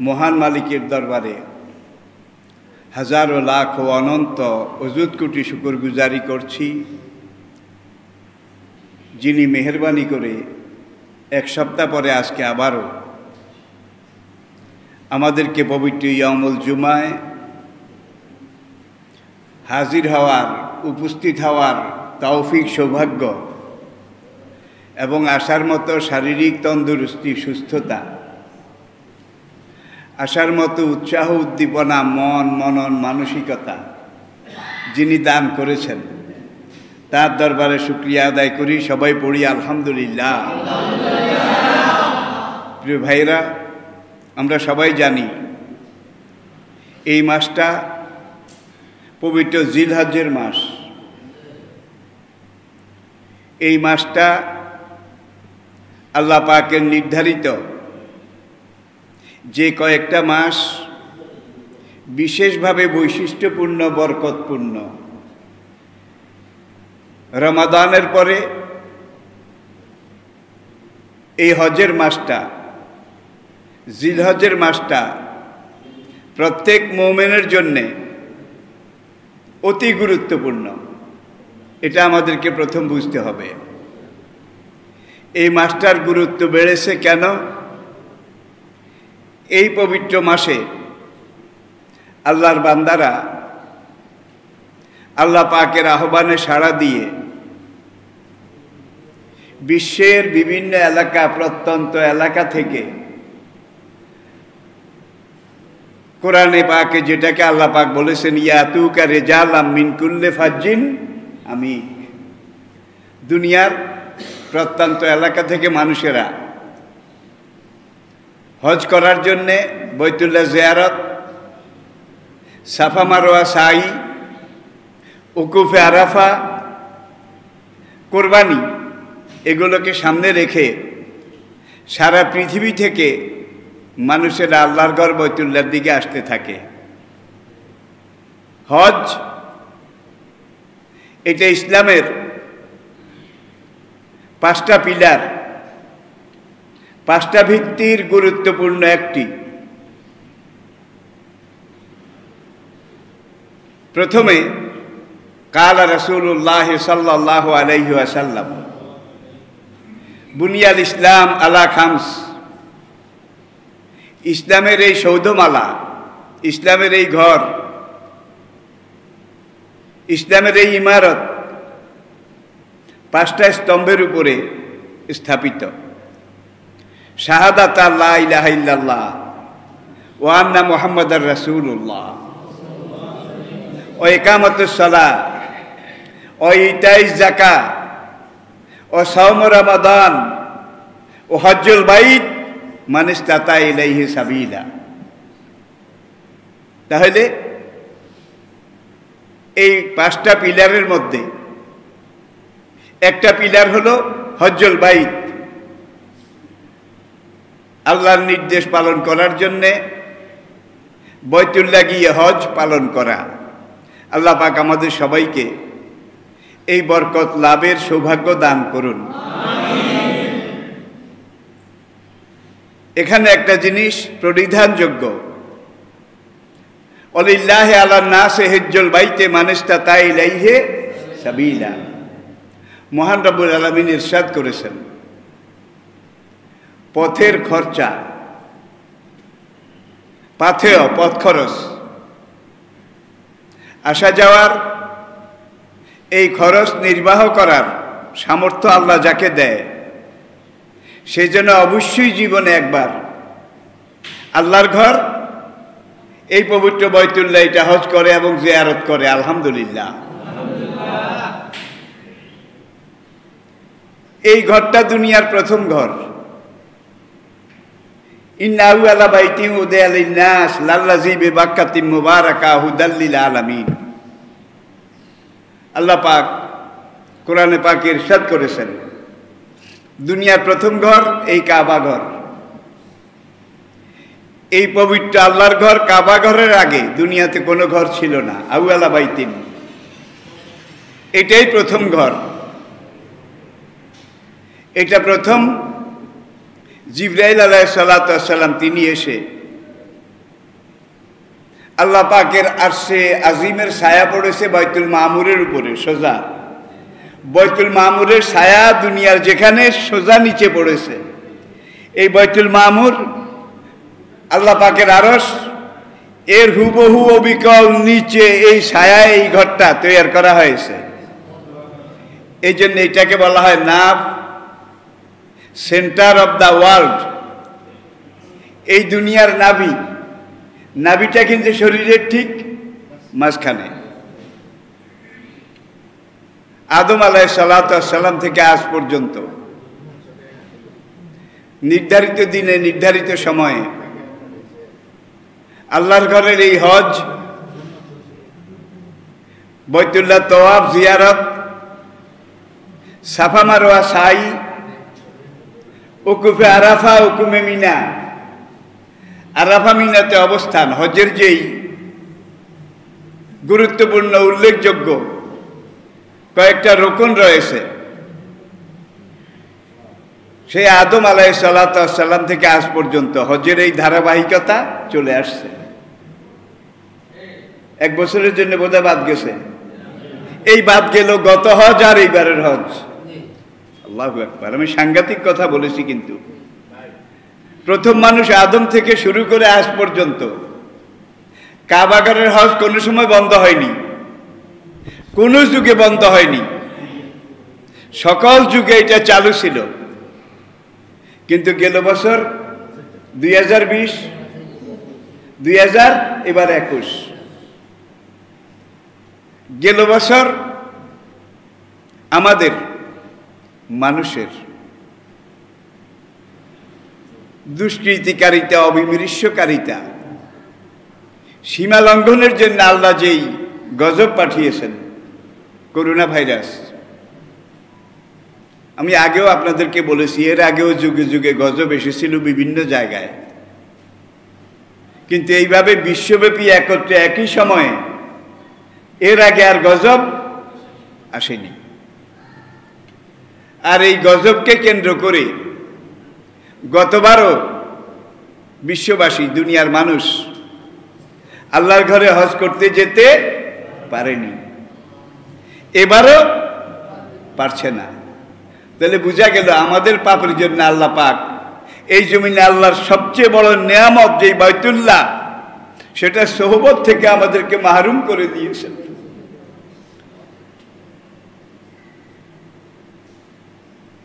মহান মালিকের দরবারে হাজারো লাখ ও অনন্ত অযুত কোটি শুকরগুজারি করছি, যিনি মেহেরবানি করে এক সপ্তাহ পরে আজকে আবারও আমাদেরকে পবিত্র ইয়ামুল জুমায় হাজির হওয়ার, উপস্থিত হওয়ার তৌফিক, সৌভাগ্য এবং আসার মতো শারীরিক তন্দুরুস্তি, সুস্থতা, আসার মতো উৎসাহ, উদ্দীপনা, মনন, মানসিকতা যিনি দান করেছেন, তার দরবারে শুকরিয়া আদায় করি। সবাই পড়ি আলহামদুলিল্লাহ। প্রিয় ভাইরা, আমরা সবাই জানি এই মাসটা পবিত্র জিলহজ্জের মাস। এই মাসটা আল্লাহ পাকের নির্ধারিত যে কয়েকটা মাস বিশেষভাবে বৈশিষ্ট্যপূর্ণ, বরকতপূর্ণ। রমাদানের পরে এই হজের মাসটা, জিলহজের মাসটা প্রত্যেক মুমিনের জন্যে অতি গুরুত্বপূর্ণ। এটা আমাদেরকে প্রথম বুঝতে হবে। এই মাসটার গুরুত্ব বেড়েছে কেন? এই পবিত্র মাসে আল্লাহর বান্দারা আল্লাহ পাকের আহ্বানে সাড়া দিয়ে বিশ্বের বিভিন্ন এলাকা, প্রত্যন্ত এলাকা থেকে কোরআনে পাকে যেটাকে আল্লাহ পাক বলেছেন, ইয়াতুকা রিজালাম মিন কুল্লি ফাজ্জিন আমিক, দুনিয়ার প্রত্যন্ত এলাকা থেকে মানুষেরা হজ করার জন্যে বাইতুল্লাহ জিয়ারত, সাফা মারওয়া সাই, উকুফে আরাফা, কোরবানি এগুলোকে সামনে রেখে সারা পৃথিবী থেকে মানুষেরা আল্লাহর ঘর বাইতুল্লাহর দিকে আসতে থাকে। হজ এটা ইসলামের 5টা পিলার, 5টা ভিত্তির গুরুত্বপূর্ণ একটি। প্রথমে কালা রাসূলুল্লাহ সাল্লাল্লাহু আলাইহি ওয়াসাল্লাম, বুনিয়াল ইসলাম আলা খামস, ইসলামের এই সৌধমালা, ইসলামের এই ঘর, ইসলামের এই ইমারত 5টা স্তম্ভের উপরে স্থাপিত। শাহাদাত লা ইলাহা ইল্লাল্লাহ ওয়া আন্না মুহাম্মাদার রাসূলুল্লাহ, ও ইকামাতুস সালাহ, ও ইতাইজ যাকাত, ও সাওম রমাদান, ও হজ্জুল বাইত মান ইসতাতা ইলাইহি সাবিলা। তাহলে এই 5টা পিলারের মধ্যে একটা পিলার হলো হজ্জুল বাইত, আল্লাহর নির্দেশ পালন করার জন্যে বাইতুল্লাহ গিয়ে হজ পালন করা। আল্লাহ পাক আমাদের সবাইকে এই বরকত লাভের সৌভাগ্য দান করুন। এখানে একটা জিনিস পরিধানযোগ্য, ওয়ালিল্লাহি আলান নাসি হিজ্জুল বাইতি মান ইসতাতা ইলাইহি সাবিলা। মহান রব্বুল আলামিন ইরশাদ করেছেন, পথের খরচা, পাথেয়, পথ খরচ, আসা যাওয়ার এই খরচ নির্বাহ করার সামর্থ্য আল্লাহ যাকে দেয়, সে যেন অবশ্যই জীবনে একবার আল্লাহর ঘর, এই পবিত্র বাইতুল্লাহ এটা হজ করে এবং জিয়ারত করে। আলহামদুলিল্লাহ। এই ঘরটা দুনিয়ার প্রথম ঘর। ইন্না আউয়ালা বাইতিন উদিয়া লিন-নাস লাল্লাযী বিবাক্কাতিন মুবারাকা হুদাল লিল আলামিন। আল্লাহ পাক কোরআনে পাকে ইরশাদ করেছেন, দুনিয়ার প্রথম ঘর এই কাবা ঘর। এই পবিত্র আল্লাহর ঘর কাবা ঘরের আগে দুনিয়াতে কোনো ঘর ছিল না। আউয়ালা বাইতিন, এটাই প্রথম ঘর। এটা প্রথম জিবরাইল আলাইহিস সালাতু ওয়াস সালাম তিনি এসে আল্লাহ পাকের আরশে আজিমের ছায়া পড়েছে বাইতুল মামুরের উপরে সোজা। বাইতুল মামুরের ছায়া দুনিয়ার যেখানে সোজা নিচে পড়েছে। এই বাইতুল মামুর আল্লাহ পাকের আরশ, এর হুবহু অবিকল নিচে এই ছায়ায় এই ঘরটা তৈরি করা হয়েছে। এই জন্য এটাকে বলা হয় nerve, centre of the world. এই দুনিয়ার নাভি, নাভিটা কিন্তু শরীরের ঠিক মাঝখানে। আদম আলাইহিস সালাম থেকে আজ পর্যন্ত নির্ধারিত দিনে নির্ধারিত সময়ে আল্লাহর ঘরের এই হজ, বাইতুল্লাহ তওয়াফ জিয়ারত, সাফা মারওয়া সাই, উকুফে আরাফা, উকুমে মিনা, আরাফা মিনাতে অবস্থান, হজের যেই গুরুত্বপূর্ণ উল্লেখযোগ্য কয়েকটা রোকন রয়েছে, সেই আদম আলাইহিস সালাম থেকে আজ পর্যন্ত হজের এই ধারাবাহিকতা চলে আসছে। এক বছরের জন্য বোধহয় বাদ গেছে, এই বাদ গেল গত হজ আর এইবারের হজ। আল্লাহু আকবার, আমি সাংঘাতিক কথা বলেছি। কিন্তু প্রথম মানুষ আদম থেকে শুরু করে আজ পর্যন্ত কাবাগরের হজ কোনো সময় বন্ধ হয়নি, কোন যুগে বন্ধ হয়নি, সকল যুগে এটা চালু ছিল। কিন্তু গেল বছর 2020, এবার 21, গেল বছর আমাদের মানুষের দুষ্কৃতিকারিতা, অবিমৃষ্যকারিতা, সীমা লঙ্ঘনের জন্য আল্লাহ যেই গজব পাঠিয়েছেন, করোনা ভাইরাস। আমি আগেও আপনাদেরকে বলেছি, এর আগেও যুগে যুগে গজব এসেছিল বিভিন্ন জায়গায়, কিন্তু এইভাবে বিশ্বব্যাপী একত্রে একই সময়ে এর আগে আর গজব আসেনি। আর এই গজবকে কেন্দ্র করে গতবারও বিশ্ববাসী, দুনিয়ার মানুষ আল্লাহর ঘরে হজ করতে যেতে পারেনি, এবারও পারছে না। তাহলে বোঝা গেল আমাদের পাপের জন্য আল্লাহ পাক এই জমিনে আল্লাহর সবচেয়ে বড় নেয়ামত যেই বাইতুল্লাহ, সেটা সোহবত থেকে আমাদেরকে মাহরুম করে দিয়েছেন।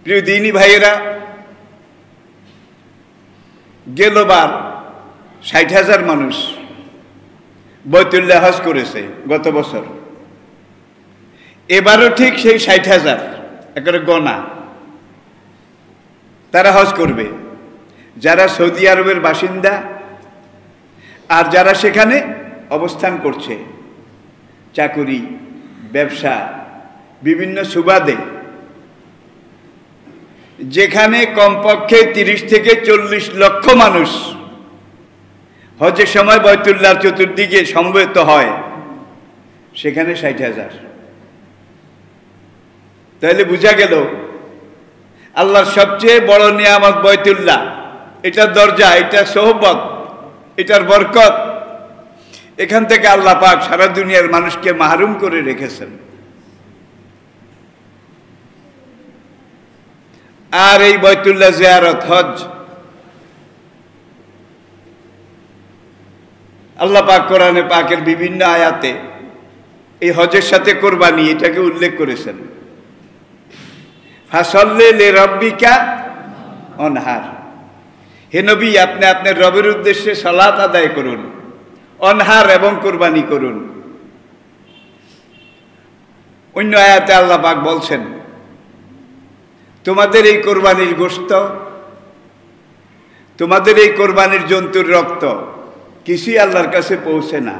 প্রিয় দিনী ভাইয়েরা, গেলবার 60,000 মানুষ বাইতুল্লাহ হজ করেছে গত বছর। এবারও ঠিক সেই 60,000 একেবারে গণা তারা হজ করবে, যারা সৌদি আরবের বাসিন্দা আর যারা সেখানে অবস্থান করছে, চাকুরি, ব্যবসা, বিভিন্ন সুবাদে, যেখানে কমপক্ষে 30 থেকে 40 লক্ষ মানুষ হজের সময় বাইতুল্লাহর চতুর্দিকে সমবেত হয়, সেখানে 60,000। তাহলে বোঝা গেল আল্লাহর সবচেয়ে বড় নিয়ামত বাইতুল্লাহ, এটার দরজা, এটা সোহবত, এটার বরকত, এখান থেকে আল্লাহ পাক সারা দুনিয়ার মানুষকে মাহরুম করে রেখেছেন। আর এই বাইতুল্লাহ জিয়ারত, হজ, আল্লাহ পাক কোরআনে পাকের বিভিন্ন আয়াতে এই হজের সাথে কোরবানি এটাকে উল্লেখ করেছেন। ফাসল্লি লিরাব্বিকা অনহার, হে নবী, আপনি আপনার রবের উদ্দেশ্যে সালাত আদায় করুন, অনহার এবং কোরবানি করুন। অন্য আয়াতে আল্লাহ পাক বলছেন, তোমাদের এই কোরবানির গোশত, তোমাদের এই কোরবানির জন্তুর রক্ত কিছুই আল্লাহর কাছে পৌঁছে না।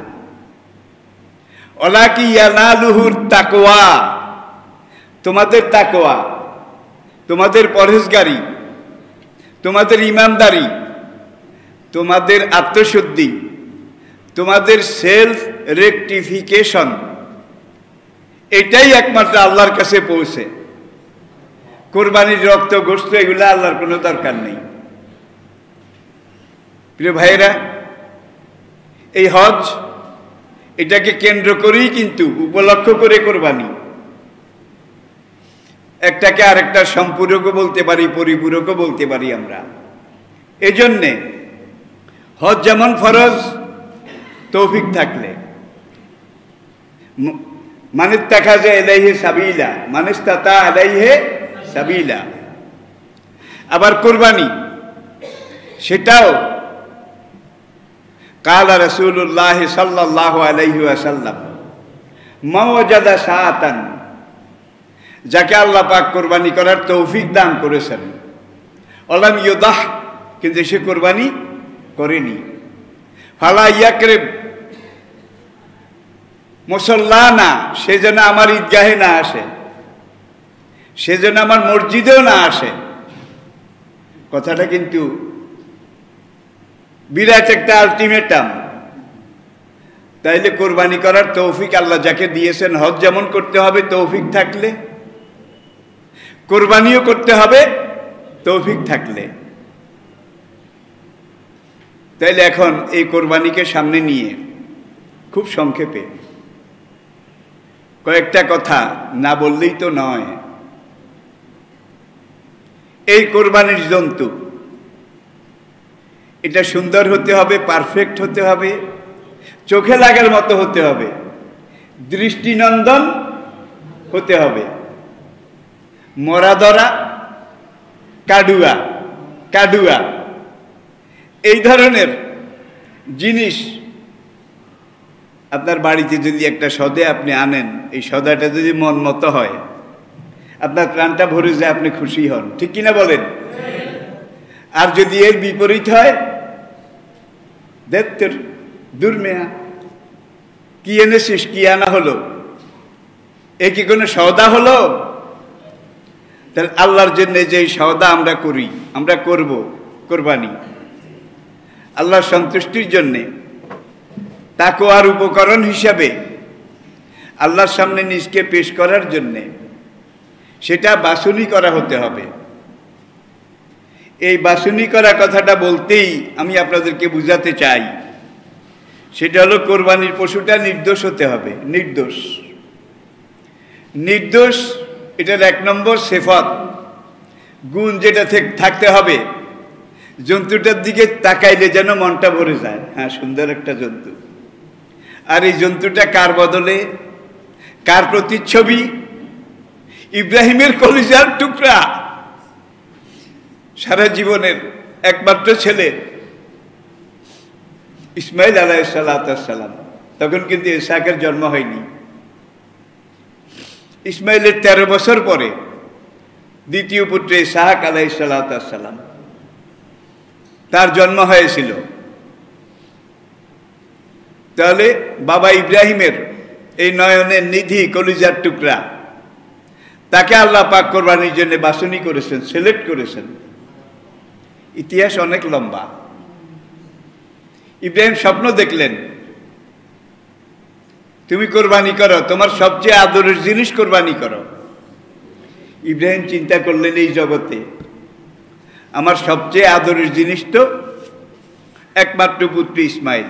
ওয়ালাকি ইয়ানালুহুর তাকওয়া, তোমাদের তাকওয়া, তোমাদের পরহেজগারি, তোমাদের ঈমানদারি, তোমাদের আত্মশুদ্ধি, তোমাদের সেলফ রেকটিফিকেশন, এটাই একমাত্র আল্লাহর কাছে পৌঁছে। কোরবানির রক্ত, গোশত, এগুলো আল্লাহর কোনো দরকার নেই। প্রিয় ভাইয়েরা, এই হজ এটাকে কেন্দ্র করেই কিন্তু উপলক্ষ করে কোরবানি। একটাকে আরেকটা সম্পূরকও বলতে পারি, পরিপূরকও বলতে পারি আমরা। এজন্যে হজ যেমন ফরজ, তৌফিক থাকলে, মানিত্তাখাযা ইলাইহি সাবিলা, মানিস্তাতা আলাইহি সাবিলা। আবার কোরবানি সেটাও কালা রাসূলুল্লাহ সাল্লাল্লাহু আলাইহি ওয়াসাল্লাম মা ওয়াজাদা শাআতান, যাকে আল্লাহ পাক কোরবানি করার তৌফিক দান করেছেন, ওয়ালাম ইউদাহ, কিন্তু সে কোরবানি করেনি, ফালা ইয়াকরিব মুসাল্লানা, সে যেন আমার ঈদগাহে না আসে, সে যেন আমার মসজিদেও না আসে। কথাটা কিন্তু বিরাট একটা আলটিমেটাম। তাইলে কোরবানি করার তৌফিক আল্লাহ যাকে দিয়েছেন, হজ যেমন করতে হবে তৌফিক থাকলে, কোরবানিও করতে হবে তৌফিক থাকলে। তাইলে এখন এই কোরবানিকে সামনে নিয়ে খুব সংক্ষেপে কয়েকটা কথা না বললেই তো নয়। এই কোরবানির জন্তু এটা সুন্দর হতে হবে, পারফেক্ট হতে হবে, চোখে লাগার মতো হতে হবে, দৃষ্টিনন্দন হতে হবে। মরাদরা, কাডুয়া, কাডুয়া এই ধরনের জিনিস আপনার বাড়িতে যদি একটা সদে আপনি আনেন, এই সদাটা যদি মন মতো হয়, আপনার প্রাণটা ভরে যায়, আপনি খুশি হন, ঠিক কিনা বলেন? আর যদি এর বিপরীত হয়, দেখতের দূর মেয়া, কি এনেছিস, কি আনা হলো, এ কি কোনো সওদা হলো? তাহলে আল্লাহর জন্য যে সওদা আমরা করি, আমরা করব কোরবানি আল্লাহর সন্তুষ্টির জন্যে, তাকওয়ার উপকরণ হিসাবে আল্লাহর সামনে নিজকে পেশ করার জন্যে, সেটা বাছুনি করা হতে হবে। এই বাছুনি করা কথাটা বলতেই আমি আপনাদেরকে বুঝাতে চাই, সেটা হলো কোরবানির পশুটা নির্দোষ হতে হবে। নির্দোষ, নির্দোষ এটার এক নম্বর সিফাত, গুণ যেটা থাকতে হবে, জন্তুটার দিকে তাকাইলে যেন মনটা ভরে যায়, হ্যাঁ সুন্দর একটা জন্তু। আর এই জন্তুটা কার বদলে, কার প্রতিচ্ছবি? ইব্রাহিমের কলিজার টুকরা, সারা জীবনের একমাত্র ছেলে ইসমাইল আলাইহিস সালাম। তখন কিন্তু ইসহাকের জন্ম হয়নি। ইসমাইলের 13 বছর পরে দ্বিতীয় পুত্র ইসহাক আলাইহিস সালাম তার জন্ম হয়েছিল। তাহলে বাবা ইব্রাহিমের এই নয়নের নিধি, কলিজার টুকরা, তাকে আল্লাহ পাক কোরবানির জন্য বাছুনি করেছেন, সিলেক্ট করেছেন। ইতিহাস অনেক লম্বা। ইব্রাহিম স্বপ্ন দেখলেন, তুমি কোরবানি করো, তোমার সবচেয়ে আদরের জিনিস কোরবানি করো। ইব্রাহিম চিন্তা করলেন, এই জগতে আমার সবচেয়ে আদরের জিনিস তো একমাত্র পুত্র ইসমাইল।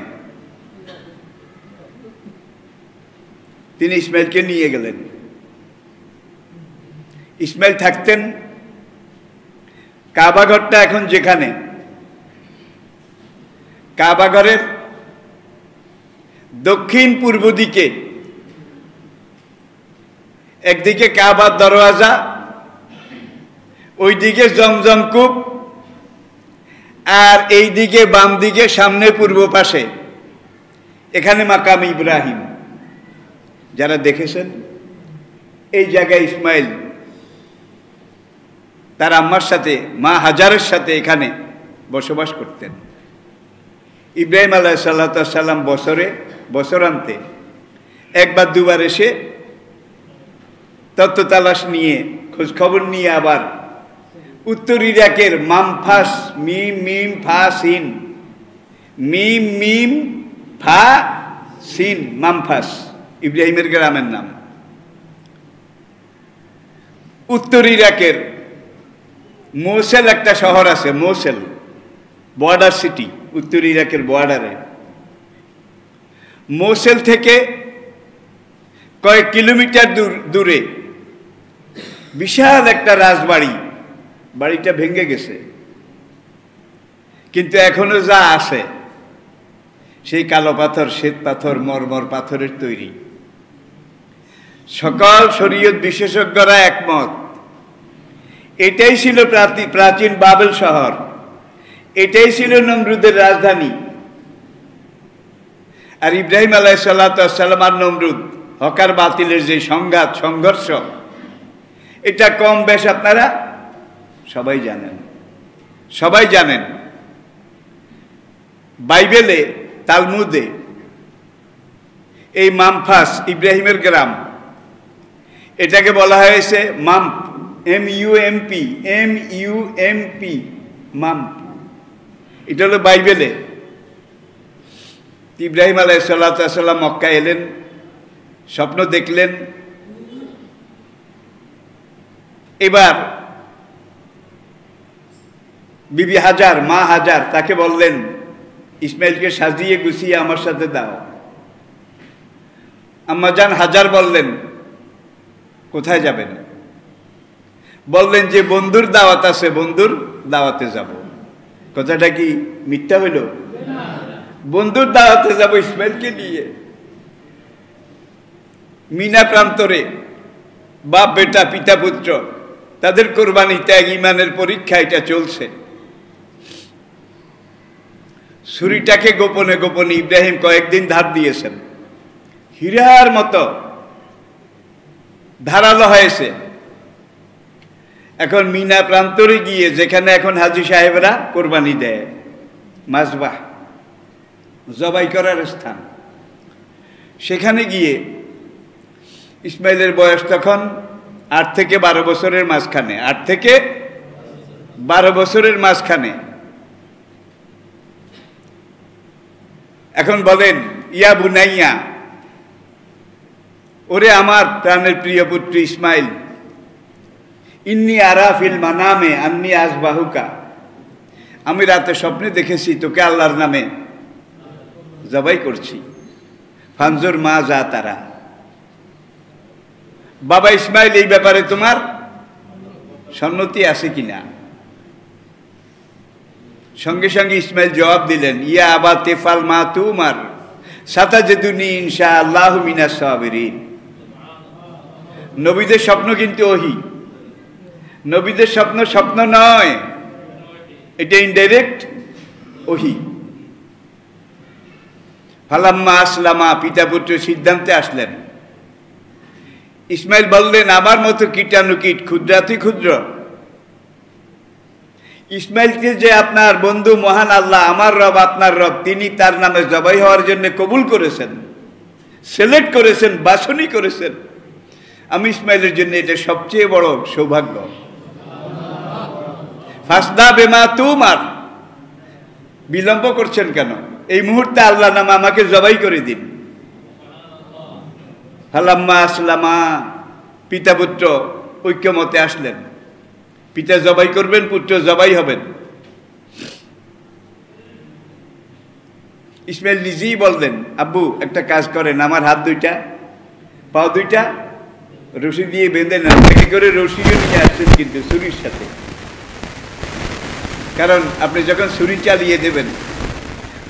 তিনি ইসমাইলকে নিয়ে গেলেন। ইসমাইল থাকতেন কাবাঘরটা এখন যেখানে, কাবাঘরের দক্ষিণ পূর্ব দিকে, একদিকে কাবার দরওয়াজা, ওইদিকে জমজম কূপ, আর এই দিকে বাম দিকে সামনে পূর্ব পাশে এখানে মাকাম ইব্রাহিম। যারা দেখেছেন, এই জায়গায় ইসমাইল তার আম্মার সাথে, মা হাজারের সাথে এখানে বসবাস করতেন। ইব্রাহিম আলাইহিস সালাম বছরান্তে একবার দুবার এসে তত্ত্ব তালাশ নিয়ে, খোঁজ খবর নিয়ে আবার উত্তর ইরাকের মামফাস, মিম মিম ফা সিন, মিম মিম ফা সিন, মামফাস ইব্রাহিমের গ্রামের নাম। উত্তর ইরাকের মোসেল একটা শহর আছে, মোসেল বর্ডার সিটি, উত্তর ইরাকের বর্ডারে। মৌসেল থেকে কয়েক কিলোমিটার দূরে বিশাল একটা রাজবাড়ি, বাড়িটা ভেঙে গেছে, কিন্তু এখনো যা আছে সেই কালো পাথর, শ্বেত পাথর, মরমর পাথরের তৈরি। সকল শরীয়ত বিশেষজ্ঞরা একমত এটাই ছিল প্রাচীন বাবেল শহর, এটাই ছিল নমরুদের রাজধানী। আর ইব্রাহিম আলাইহিসসালাম আর নমরুদ, হকার বাতিলের যে সংঘাত সংঘর্ষ, এটা কম বেশ আপনারা সবাই জানেন, সবাই জানেন। বাইবেলে, তালমুদে এই মামফাস, ইব্রাহিমের গ্রাম, এটাকে বলা হয়েছে মাম্প, MUMP, মাম্প। এটা হলো বাইবেলে। ইব্রাহিম আলাইহিসসালাম মক্কা এলেন, স্বপ্ন দেখলেন। এবার বিবি হাজার, মা হাজার তাকে বললেন, ইসমাইলকে সাজিয়ে গুছিয়ে আমার সাথে দাও। আম্মাজান হাজার বললেন, কোথায় যাবেন? বললেন যে বন্ধুর দাওয়াত আছে, বন্ধুর দাওয়াতে যাব। কথাটা কি মিথ্যা হইল? বন্ধুর দাওয়াতে যাব ইসমাইলকে নিয়ে। মিনা প্রান্তরে বাপ বেটা, পিতা পুত্র, তাদের কোরবানি, ত্যাগ, ইমানের পরীক্ষা এটা চলছে। ছুরিটাকে গোপনে গোপনে ইব্রাহিম কয়েকদিন ধার দিয়েছেন, হীরার মতো ধারালো হয়েছে। এখন মিনা প্রান্তরে গিয়ে, যেখানে এখন হাজী সাহেবরা কোরবানি দেয়, মাজবাহ, জবাই করার স্থান, সেখানে গিয়ে ইসমাইলের বয়স তখন 8 থেকে 12 বছরের মাঝখানে, 8 থেকে 12 বছরের মাঝখানে। এখন বলেন, ইয়া বুনাইয়া, ওরে আমার প্রাণের প্রিয় পুত্র ইসমাইল, ইন্নি আরাফিল মানামে আন্নি আসবাহুকা, আমি রাতে স্বপ্নে দেখেছি তোকে আল্লাহর নামে জবাই করছি। ফানজুর মা যা তারা, বাবা ইসমাইল, এই ব্যাপারে তোমার সম্মতি আছে কিনা? সঙ্গে সঙ্গে ইসমাইল জবাব দিলেন, ইয়া আবা তেফাল মা তুমার সাতাজিদুনি ইনশাআল্লাহু মিনাস সাবিরিন। নবীদের স্বপ্ন কিন্তু ওহী, নবীদের স্বপ্ন স্বপ্ন নয়, এটা ইনডাইরেক্ট ওহী। ফালাম্মা আসলামা, পিতা পুত্র সিদ্ধান্তে আসলেন। ইসমাইল বললেন, আমার মতো কীটাণুকীট, ক্ষুদ্রাতি ক্ষুদ্র ইসমাইলকে যে আপনার বন্ধু মহান আল্লাহ, আমার রব, আপনার রব, তিনি তার নামে জবাই হওয়ার জন্য কবুল করেছেন, সিলেক্ট করেছেন, বাছনি করেছেন। আমি ইসমাইলের জন্য এটা সবচেয়ে বড় সৌভাগ্য। ফাসদা বেমা তুমার, বিলম্ব করছেন কেন? এই মুহূর্তে আল্লাহ নামে আমাকে জবাই করে দিন। ফালাম্মা আসলামা, পিতা পুত্র ঐক্যমতে আসলেন। পিতা জবাই করবেন, পুত্র জবাই হবেন। ইসমাইল নিজেই বললেন, আব্বু একটা কাজ করেন, আমার হাত দুইটা, পাও দুইটা রশি দিয়ে বেঁধে নেন। থেকে করে রশিও নিয়ে আসছেন, কিন্তু ছুরির সাথে। কারণ আপনি যখন ছুরি চালিয়ে দেবেন,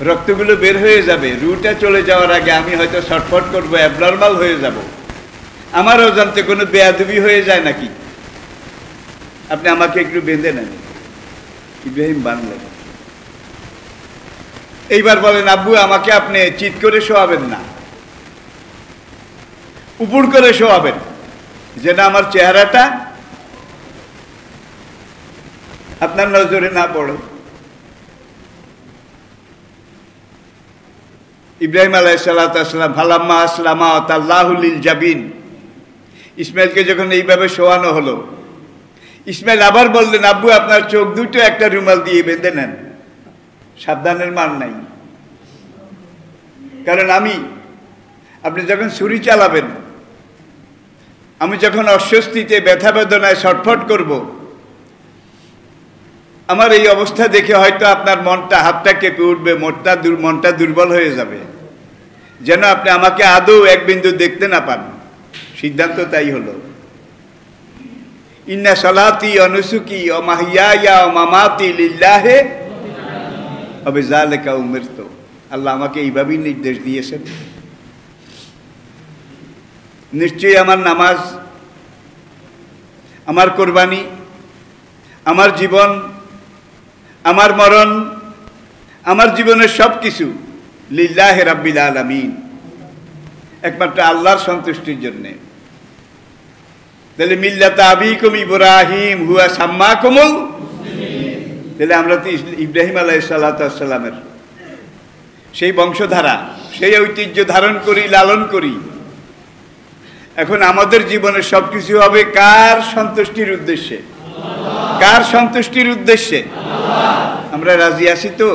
রক্তগুলো বের হয়ে যাবে, রুটা চলে যাওয়ার আগে আমি হয়তো ছটফট করবো, অ্যাবনর্মাল হয়ে যাব। আমার অজান্তে কোনো বেয়াদবি হয়ে যায় নাকি? আপনি আমাকে একটু বেঁধে নেন। ইব্রাহিম বানলেন। এইবার বলেন, আব্বু আমাকে আপনি চিৎ করে শোয়াবেন না, উপর করে শোয়াবেন, যেন আমার চেহারাটা আপনার নজরে না পড়ে। ইব্রাহিম আলাইহিসসালাম ফালাম্মা আসলামা তাল্লাহু লিল জাবিন, ইসমাইলকে যখন এইভাবে শোয়ানো হলো, ইসমাইল আবার বললেন, আব্বু আপনার চোখ দুটো একটা রুমাল দিয়ে বেঁধে নেন, সাবধানের মান নাই। কারণ আপনি যখন ছুরি চালাবেন, আমি যখন অস্বস্তিতে, ব্যথা বেদনায় ছটফট করব, আমার এই অবস্থা দেখে হয়তো আপনার মনটা, হাতটা কেঁপে উঠবে, মনটা দুর্বল হয়ে যাবে। যেন আপনি আমাকে আদৌ এক বিন্দু দেখতে না পান। সিদ্ধান্ত তাই হলো, ইন্না সালাতি ওয়া নুসুকি ওয়া মাহইয়ায়া ওয়া মামাতি লিল্লাহি ওয়া বিযালিকা উমিরতু। আল্লাহ আমাকে এইভাবেই নির্দেশ দিয়েছেন। নিশ্চয়ই আমার নামাজ, আমার কোরবানি, আমার জীবন, আমার মরণ, আমার জীবনের সব কিছু লিল্লাহি রাব্বিল আলামিন, একমাত্র আল্লাহর সন্তুষ্টির জন্যে। তাহলে মিল্লাতা আবিকুম ইব্রাহিম হুয়া সাম্মাকুমুল মুসলিমিন, তাহলে আমরা তো ইব্রাহিম আলাইহিস সালাতু ওয়াস সালামের সেই বংশধারা, সেই ঐতিহ্য ধারণ করি, লালন করি। এখন আমাদের জীবনের সবকিছু হবে কার সন্তুষ্টির উদ্দেশ্যে? কার সন্তুষ্টির উদ্দেশ্যে? আমরা রাজি আছি তো?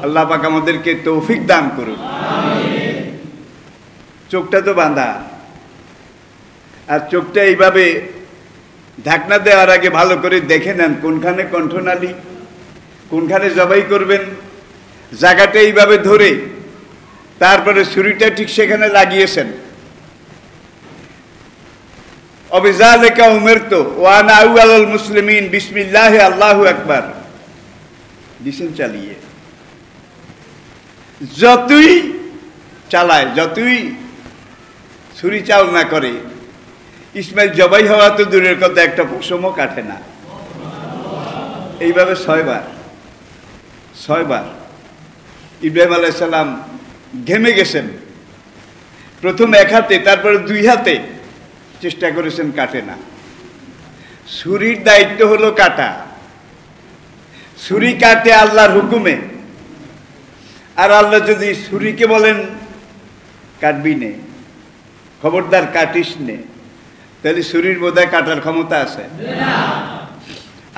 আল্লাহ পাক আমাদেরকে তৌফিক দান করুন। চোখটা তো বাঁধা, আর চোখটা এইভাবে ঢাকনা দেওয়ার আগে ভালো করে দেখে নেন কোনখানে কণ্ঠনালী, কোনখানে জবাই করবেন, জায়গাটা এইভাবে ধরে তারপরে ছুরিটা ঠিক সেখানে লাগিয়েছেন। অবিযালিকা উমিরতু ওয়া আনা আউয়ালুল মুসলিমিন বিসমিল্লাহি আল্লাহু আকবার দিছেন চালিয়ে। যতই চালায়, যতই ছুরি চাল না করে, ইসমাইল জবাই হওয়া তো দূরের কথা, একটা পশমও কাটে না। এইভাবে 6 বার ইব্রাহিম আলাইহিস সালাম ঘেমে গেছেন। প্রথম এক হাতে, তারপরে 2 হাতে চেষ্টা করেছেন, কাটে না। ছুরির দায়িত্ব হলো কাটা। ছুরি কাটে আল্লাহর হুকুমে, আর আল্লাহ যদি ছুরিকে বলেন কাটবি নে, খবরদার কাটিস নে, তাহলে ছুরির বোধহয় কাটার ক্ষমতা আছে?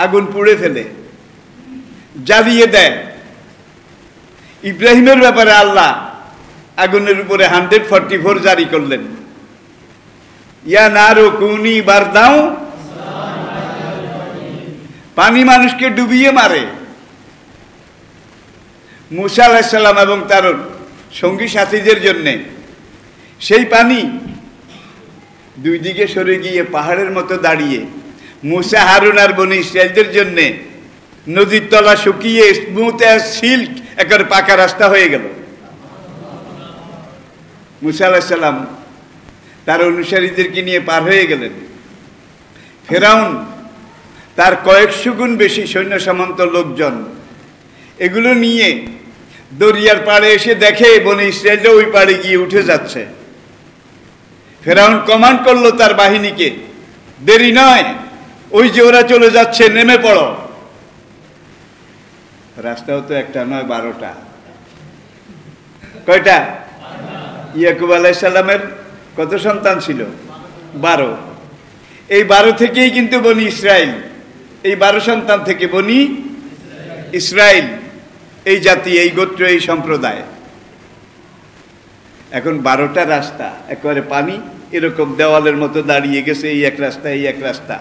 আগুন পুড়ে ফেলে, জ্বালিয়ে দেয়। ইব্রাহিমের ব্যাপারে আল্লাহ আগুনের উপরে 144 জারি করলেন, ইয়া নারু কুনি বারদাও। পানি মানুষকে ডুবিয়ে মারে। মুসা আলাইহিস সালাম এবং তার সঙ্গী সাথীদের জন্য সেই পানি 2 দিকে সরে গিয়ে পাহাড়ের মতো দাঁড়িয়ে, মুসা, হারুন আর বনি ইসরাইলদের জন্য নদীর তলা শুকিয়ে স্মুথ অ্যাজ সিল্ক একেবারে পাকা রাস্তা হয়ে গেল। মুসা আলাইহিস সালাম তার অনুসারীদেরকে নিয়ে পার হয়ে গেলেন। ফেরাউন, তার কয়েকশো গুণ বেশি সৈন্য সামন্ত লোকজন, এগুলো নিয়ে দরিয়ার পাড়ে এসে দেখে বনি ইসরায়েলরা ওই পাড়ে গিয়ে উঠে যাচ্ছে। ফেরাউন কমান্ড করলো তার বাহিনীকে, দেরি নয়, ওই যে ওরা চলে যাচ্ছে, নেমে পড়ো। রাস্তাও তো একটা নয়, 12টা। কয়টা? ইয়াকুব আলাইহিস সালামের কত সন্তান ছিল? 12। এই 12 থেকেই কিন্তু বনি ইসরাইল, এই 12 সন্তান থেকে বনি ইসরাইল, এই জাতি, এই গোত্র, এই সম্প্রদায়। এখন 12টা রাস্তা একেবারে পানি এরকম দেওয়ালের মতো দাঁড়িয়ে গেছে, এই এক রাস্তা, এই এক রাস্তা।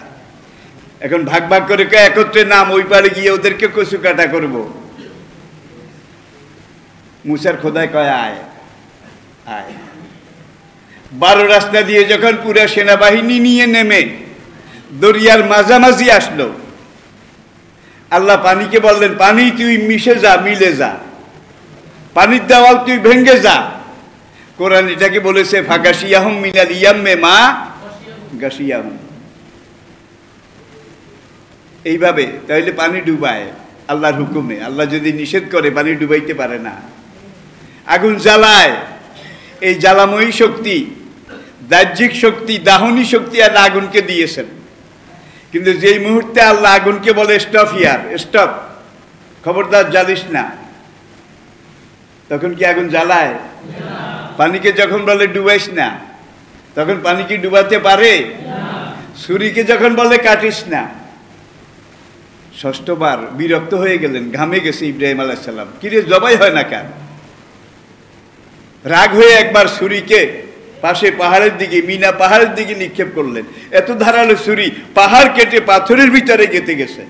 এখন ভাগ ভাগ করে একত্রে নাম, ওই পাড়ে গিয়ে ওদেরকে কচু কাটা করবো। মুসার খোদায় কয় আয় আয়। 12 রাস্তা দিয়ে যখন পুরা সেনাবাহিনী নিয়ে নেমে দরিয়ার মাঝামাঝি আসলো, আল্লাহ পানিকে বললেন, পানি তুই মিশে যা, মিলে যা, পানির দেওয়াল তুই ভেঙ্গে যা। কোরআন এটাকে বলেছে ফাগাশিয়াহুম মিনাল ইয়াম্মে মা গাশিয়াহুম। এইভাবে তাহলে পানি ডুবায় আল্লাহর হুকুমে। আল্লাহ যদি নিষেধ করে পানি ডুবাইতে পারে না। আগুন জ্বালায়, এই জ্বালাময়ী শক্তি, দাহ্যিক শক্তি, দাহনী শক্তি আল্লাহ আগুনকে দিয়েছেন। কিন্তু যেই মুহূর্তে আল্লাহ আগুনকে বলে স্টপ হিয়ার, স্টপ, খবরদার জ্বালিস না, তখন কি আগুন জ্বালায়? পানিকে যখন বলে ডুবাইস না, তখন পানি কি ডুবাতে পারে? ছুরিকে যখন বলে কাটিস না। 6বার বিরক্ত হয়ে গেলেন, ঘামে গেছে ইব্রাহিম আলাইহিস সালাম। কিরে জবাই হয় না কেন? রাগ হয়ে একবার ছুরিকে পাশে পাহাড়ের দিকে, মিনা পাহাড়ের দিকে নিক্ষেপ করলেন। এত ধারালো ছুরি পাহাড় কেটে পাথরের ভিতরে গেঁথে গেছে,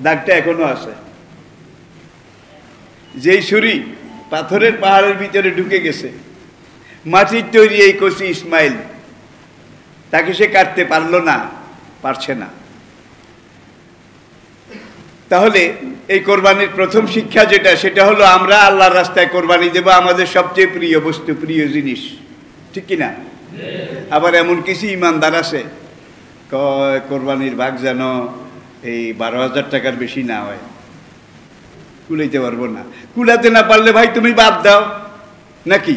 দাগটা এখনো আছে। যেই ছুরি পাথরের পাহাড়ের ভিতরে ঢুকে গেছে, মাটির তৈরি এই কচি ইসমাইল, তাকে সে কাটতে পারল না, পারছে না। তাহলে এই কোরবানির প্রথম শিক্ষা যেটা, সেটা হলো আমরা আল্লাহর রাস্তায় কোরবানি দেব আমাদের সবচেয়ে প্রিয় বস্তু, প্রিয় জিনিস, ঠিক কিনা? আবার এমন কিছু ইমানদার আছে কোরবানির ভাগ যেন এই 12,000 টাকার বেশি না হয়, কুলাইতে পারবো না। কুলাতে না পারলে ভাই তুমি বাদ দাও, নাকি?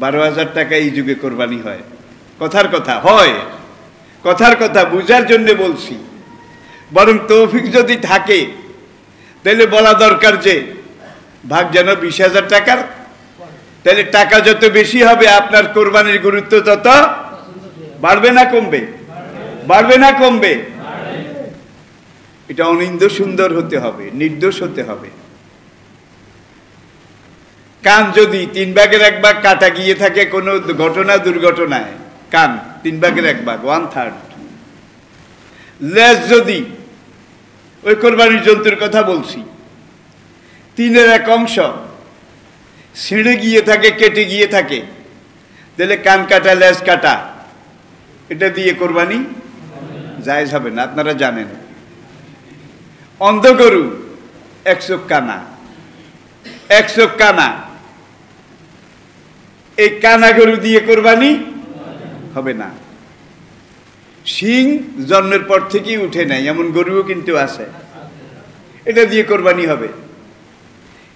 12,000 টাকা এই যুগে কোরবানি হয়? কথার কথা হয়, কথার কথা বুঝার জন্য বলছি। বরং তৌফিক যদি থাকে তাহলে বলা দরকার যে ভাগ যেন 20,000 টাকার, তাহলে টাকা যত বেশি হবে আপনার কোরবানির গুরুত্ব তত বাড়বে না কমবে? বাড়বে না কমবে? এটা অনিন্দ সুন্দর হতে হবে, নির্দোষ হতে হবে। কান যদি 3 ভাগের 1 ভাগ কাটা গিয়ে থাকে কোনো ঘটনা দুর্ঘটনায়, কান 3 ভাগের 1 ভাগ, 1/3। লেজ যদি, ওই কোরবানির জন্তুর কথা বলছি, 3-এর 1 অংশ ছিঁড়ে গিয়ে থাকে, কেটে গিয়ে থাকে, তাহলে কান কাটা, লেজ কাটা, এটা দিয়ে কোরবানি জায়েজ হবে না, আপনারা জানেন। অন্ধ গরু 1 চোখ কানা, 1 চোখ কানা, এই কানা গরু দিয়ে কোরবানি হবে না। শিং জন্মের পর থেকেই উঠে নাই এমন গরুও কিন্তু আছে, এটা দিয়ে কোরবানি হবে।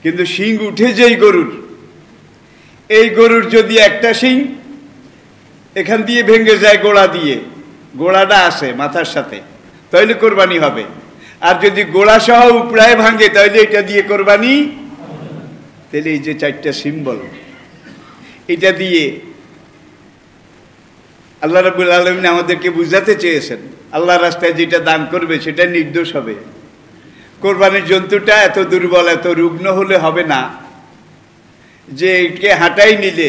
কিন্তু শিং উঠে যেই গরুর, এই গরুর যদি একটা শিং এখান দিয়ে ভেঙে যায় গোড়া দিয়ে, গোড়াটা আসে মাথার সাথে, তাহলে কোরবানি হবে। আর যদি গোড়া সহ উপড়ায় ভাঙে তাহলে এটা দিয়ে কোরবানি। তাহলে এই যে 4টা সিম্বল, এটা দিয়ে আল্লাহ রাব্বুল আলামিন আমাদেরকে বুঝাতে চেয়েছেন আল্লাহর রাস্তায় যেটা দান করবে সেটা নির্দোষ হবে। কোরবানির জন্তুটা এত দুর্বল, এত রুগ্ন হলে হবে না যে একে হাঁটাই নিলে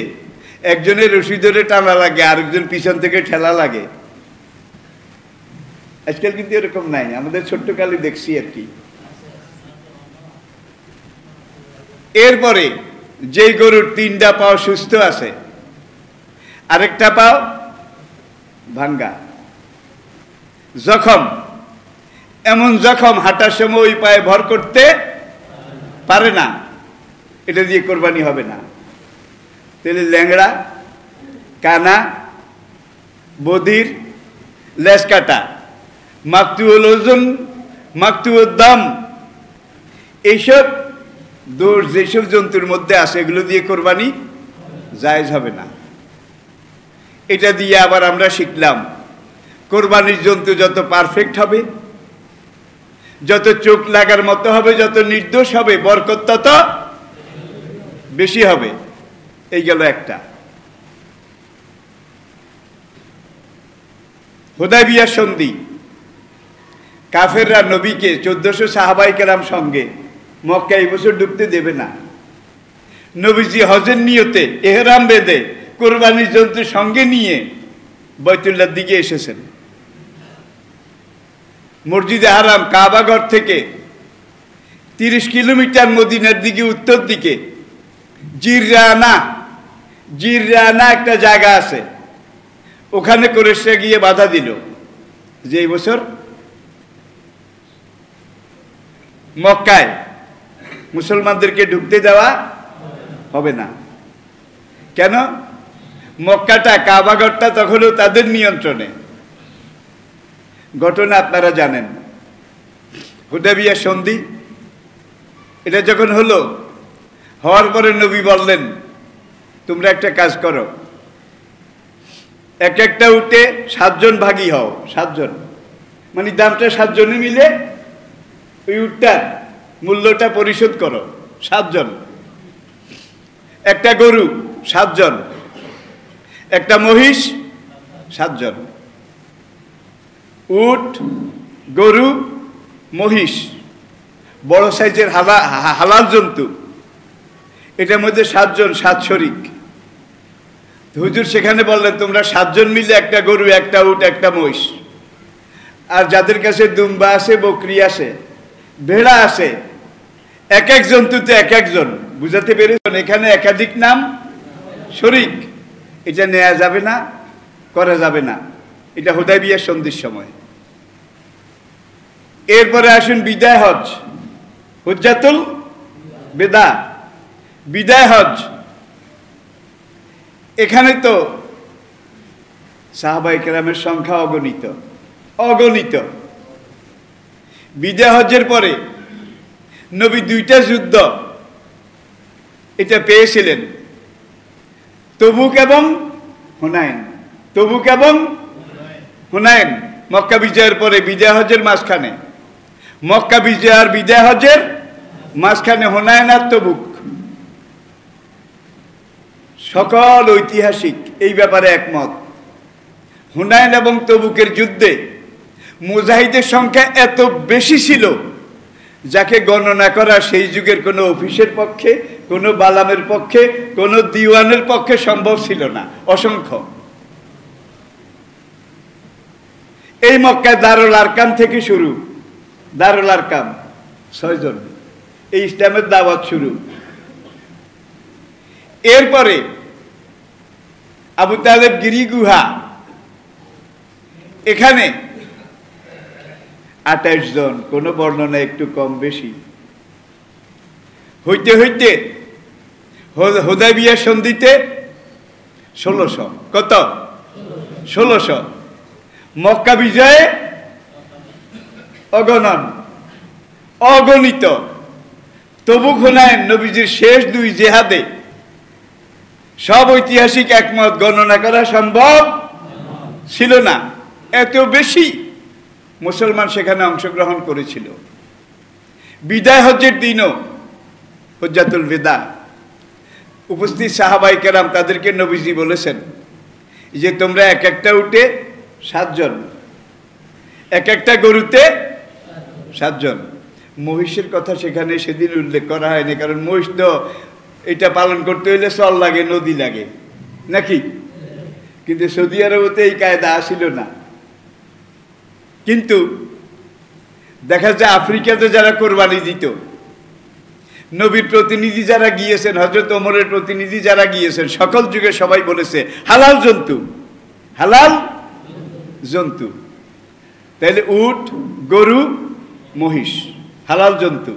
একজনের রশি ধরে টানা লাগে, আরেকজন পিছন থেকে ঠেলা লাগে। আজকাল কিন্তু এরকম নাই, আমাদের ছোট্টকালে দেখছি আর কি। এরপরে যেই গরুর 3টা পাও সুস্থ আছে, আরেকটা পাও ভাঙ্গা, জখম, এমন জখম হাঁটার সময় ওই পায়ে ভর করতে পারে না, এটা দিয়ে কোরবানি হবে না। তাহলে ল্যাংড়া, কানা, বধির, লেজ কাটা, মাকতুল ওজন, মাকতুল দাম, এইসব দোষ যেসব জন্তুর মধ্যে আছে এগুলো দিয়ে কোরবানি জায়েজ হবে না। এটা দিয়ে আবার আমরা শিখলাম কোরবানির জন্তু যত পারফেক্ট হবে, যত চোখ লাগার মতো হবে, যত নির্দোষ হবে, বরকত তত বেশি হবে। এই গেল একটা। হুদায়বিয়া সন্ধি, কাফেররা নবীকে 1400 সাহাবায়ে কেরাম সঙ্গে মক্কা এই বছর ঢুকতে দেবে না। নবীজি হজের নিয়তে এহরাম বেঁধে কোরবানির জন্তু সঙ্গে নিয়ে বাইতুল্লাহর দিকে এসেছেন। মসজিদে হারাম কাবাঘর থেকে 30 কিলোমিটার মদিনার দিকে উত্তর দিকে জিররানা একটা জায়গা আছে, ওখানে কুরাইশরা গিয়ে বাধা দিল যে এই বছর মক্কায় মুসলমানদেরকে ঢুকতে দেওয়া হবে না। কেন? মক্কাটা, কাবাঘরটা তখনও তাদের নিয়ন্ত্রণে। ঘটনা আপনারা জানেন। হুদায়বিয়া সন্ধি এটা যখন হলো, হওয়ার পরে নবী বললেন তোমরা একটা কাজ করো, এক একটা উঠে 7 জন ভাগী হও, 7 জন, মানে দামটা 7 জনে মিলে ওই উটটার মূল্যটা পরিশোধ করো, 7 জন। একটা গরু 7 জন, একটা মহিষ 7 জন, উট, গরু, মহিষ, বড় সাইজের হালাল জন্তু, এটার মধ্যে 7 জন, 7 শরিক। হুজুর সেখানে বললেন তোমরা 7 জন মিলে একটা গরু, একটা উট, একটা মহিষ, আর যাদের কাছে দুম্বা আছে, বকরি আছে, ভেড়া আছে, এক এক জন্তুতে এক একজন বুঝাতে পেরেছেন? এখানে একাধিক নাম শরীক, এটা নেওয়া যাবে না, করা যাবে না। এটা হুদায়বিয়া সন্ধির সময়। এরপরে আসুন বিদায় হজ, হুজ্জাতুল বিদা, বিদায় হজ। এখানে তো সাহাবায়ে কেরামের সংখ্যা অগণিত, অগণিত। বিদায় হজের পরে নবী 2টা যুদ্ধ এটা পেয়েছিলেন, তবুক এবং হুনাইন। তবুক এবং হুনাইন মক্কা বিজয়ের পরে বিদায় হজের মাঝখানে, মক্কা বিজয় আর বিদায় হজের মাঝখানে হুনাইন আর তবুক। সকল ঐতিহাসিক এই ব্যাপারে একমত। হুনাইন এবং তবুকের যুদ্ধে মুজাহিদের সংখ্যা এত বেশি ছিল যাকে গণনা করা সেই যুগের কোনো অফিসের পক্ষে, কোনো বালামের পক্ষে, কোনো দিওয়ানের পক্ষে সম্ভব ছিল না, অসংখ্য। এই মক্কায় দারুল আরকাম থেকে শুরু, দারুল আরকাম 6 জন, এই ইসলামের দাওয়াত শুরু। এরপরে আবু তালেব গিরি গুহা, এখানে 28 জন, কোনো বর্ণনা একটু কম বেশি। হইতে হইতে হুদায়বিয়া সন্ধিতে 1600, কত? 1600। মক্কা বিজয়ে অগণন, অগণিত। তবুক হুনাইন নবীজির শেষ 2 জেহাদে সব ঐতিহাসিক একমত, গণনা করা সম্ভব ছিল না, এত বেশি মুসলমান সেখানে অংশগ্রহণ করেছিল। বিদায় হজ্জের দিনও, হুজ্জাতুল বিদা, উপস্থিত সাহাবায়ে কেরাম তাদেরকে নবীজি বলেছেন যে তোমরা এক একটা উটে 7 জন, এক একটা গরুতে 7 জন। মহিষের কথা সেখানে সেদিন উল্লেখ করা হয়নি, কারণ মহিষ তো এটা পালন করতে হইলে চল লাগে, নদী লাগে নাকি? কিন্তু সৌদি আরবতে এই কায়দা আসিল না। কিন্তু দেখা যায় আফ্রিকাতে যারা কোরবানি দিত, নবীর প্রতিনিধি যারা গিয়েছেন, হযরত ওমরের প্রতিনিধি যারা গিয়েছেন, সকল যুগে সবাই বলেছে হালাল জন্তু, হালাল জন্তু। তাহলে উট, গরু, মহিষ হালাল জন্তু।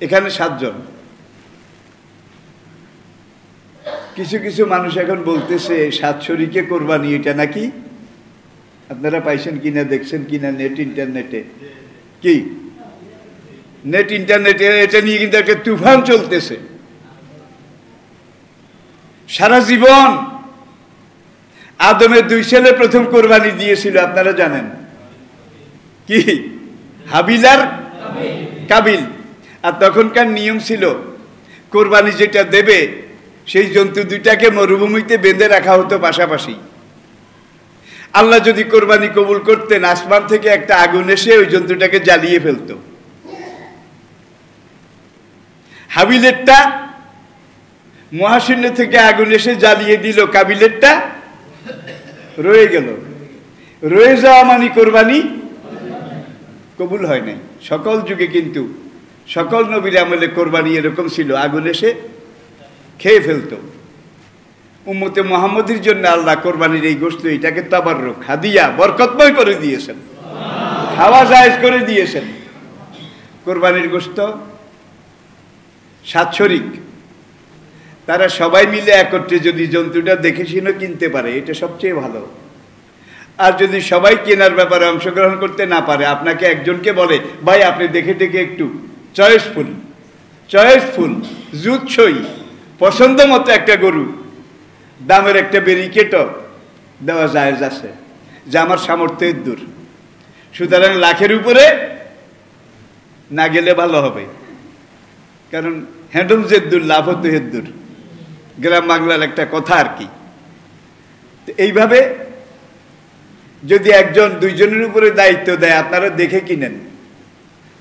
এখানে 7 জন। কিছু কিছু মানুষ এখন বলতেছে 7 শরীকে কোরবানি, এটা নাকি আপনারা পাইছেন কিনা, দেখছেন কিনা নেট ইন্টারনেটে? কি নেট ইন্টারনেটে এটা নিয়ে কিন্তু একটা তুফান চলতেছে। সারা জীবন আদমের 2 ছেলে প্রথম কোরবানি দিয়েছিল, আপনারা জানেন কি? হাবিল আর কাবিল। আর তখনকার নিয়ম ছিল কোরবানি যেটা দেবে সেই জন্তু 2টাকে মরুভূমিতে বেঁধে রাখা হতো পাশাপাশি। আল্লাহ যদি কোরবানি কবুল করতেন, আসমান থেকে একটা আগুন এসে ওই জন্তুটাকে জ্বালিয়ে ফেলত। হাবিলেরটা মহাশূন্য থেকে আগুন এসে জ্বালিয়ে দিল, কাবিলেরটা রয়ে গেল। রয়ে যাওয়া মানে কোরবানি কবুল হয় নাই। সকল যুগে কিন্তু সকল নবীর আমলে কোরবানি এরকম ছিল, আগুন এসে খেয়ে ফেলত। উম্মতে মুহাম্মদের জন্য আল্লাহ কোরবানির এই গোশত, এটাকে তাবাররুক, হাদিয়া, বরকতময় করে দিয়েছেন, খাওয়া জায়েজ করে দিয়েছেন। কোরবানির গোশত 7 শরীক, তারা সবাই মিলে একত্রে যদি জন্তুটা দেখে শুনে কিনতে পারে, এটা সবচেয়ে ভালো। আর যদি সবাই কেনার ব্যাপারে অংশগ্রহণ করতে না পারে, আপনাকে একজনকে বলে ভাই আপনি দেখে দেখে একটু চয়েসফুল, চয়েসফুল, জুৎসই, পছন্দ মতো একটা গরু, দামের একটা ব্যারিকেটও দেওয়া জায়েজ আছে, যে আমার সামর্থ্যের দূর। সুতরাং লাখের উপরে না গেলে ভালো হবে, কারণ হ্যান্ডম জেদ্দুর লাভ হতো হেদ্দুর, গ্রাম বাংলার একটা কথা আর কি। এইভাবে যদি একজন 2 জনের উপরে দায়িত্ব দেয়, আপনারা দেখে কিনেন,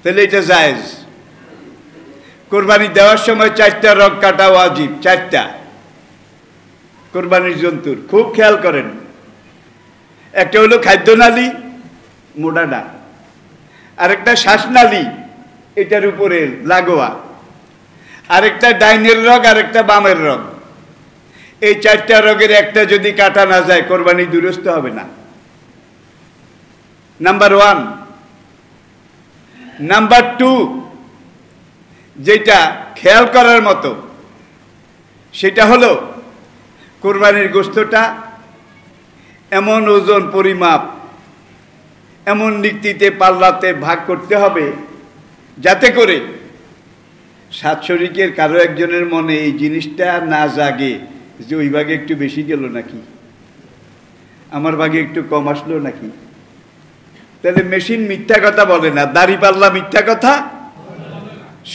তাহলে এটা জায়েজ। কোরবানি দেওয়ার সময় 4টা রগ কাটা ওয়াজিব, 4টা কোরবানির জন্তুর, খুব খেয়াল করেন। একটা হলো খাদ্যনালী, মোডাডা, আরেকটা শ্বাসনালী, এটার উপরে লাগোয়া, আরেকটা ডাইনের রগ, আরেকটা বামের রগ। এই 4টা রগের একটা যদি কাটা না যায় কোরবানি দুরস্ত হবে না। নাম্বার 1। নাম্বার 2, যেটা খেয়াল করার মতো সেটা হলো কোরবানির গোশতটা এমন ওজন পরিমাপ, এমন নীতিতে পাল্লাতে ভাগ করতে হবে যাতে করে 7 শরিকের কারো একজনের মনে এই জিনিসটা না জাগে যে ওই ভাগে একটু বেশি গেল নাকি, আমার ভাগে একটু কম আসলো নাকি। তাহলে মেশিন মিথ্যা কথা বলে না, দাড়ি পাল্লা মিথ্যা কথা।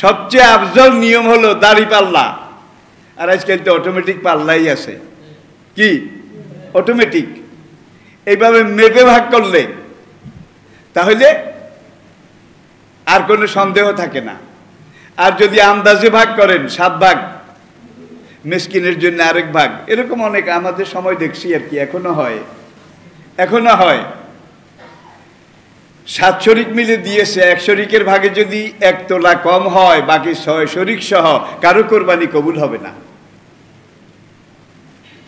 সবচেয়ে আফজল নিয়ম হলো দাড়ি পাল্লা। আর আজকাল তো অটোমেটিক পাল্লাই আছে, কি অটোমেটিক। এইভাবে মেপে ভাগ করলে তাহলে আর কোনো সন্দেহ থাকে না। আর যদি আন্দাজে ভাগ করেন 7 ভাগ, মিসকিনের জন্য আরেক ভাগ, এরকম অনেক আমাদের সময় দেখছি আর কি, এখনো হয়। 7 শরিক মিলে দিয়েছে, 1 শরিকের ভাগে যদি 1 তোলা কম হয়, বাকি 6 শরিক সহ কারো কোরবানি কবুল হবে না।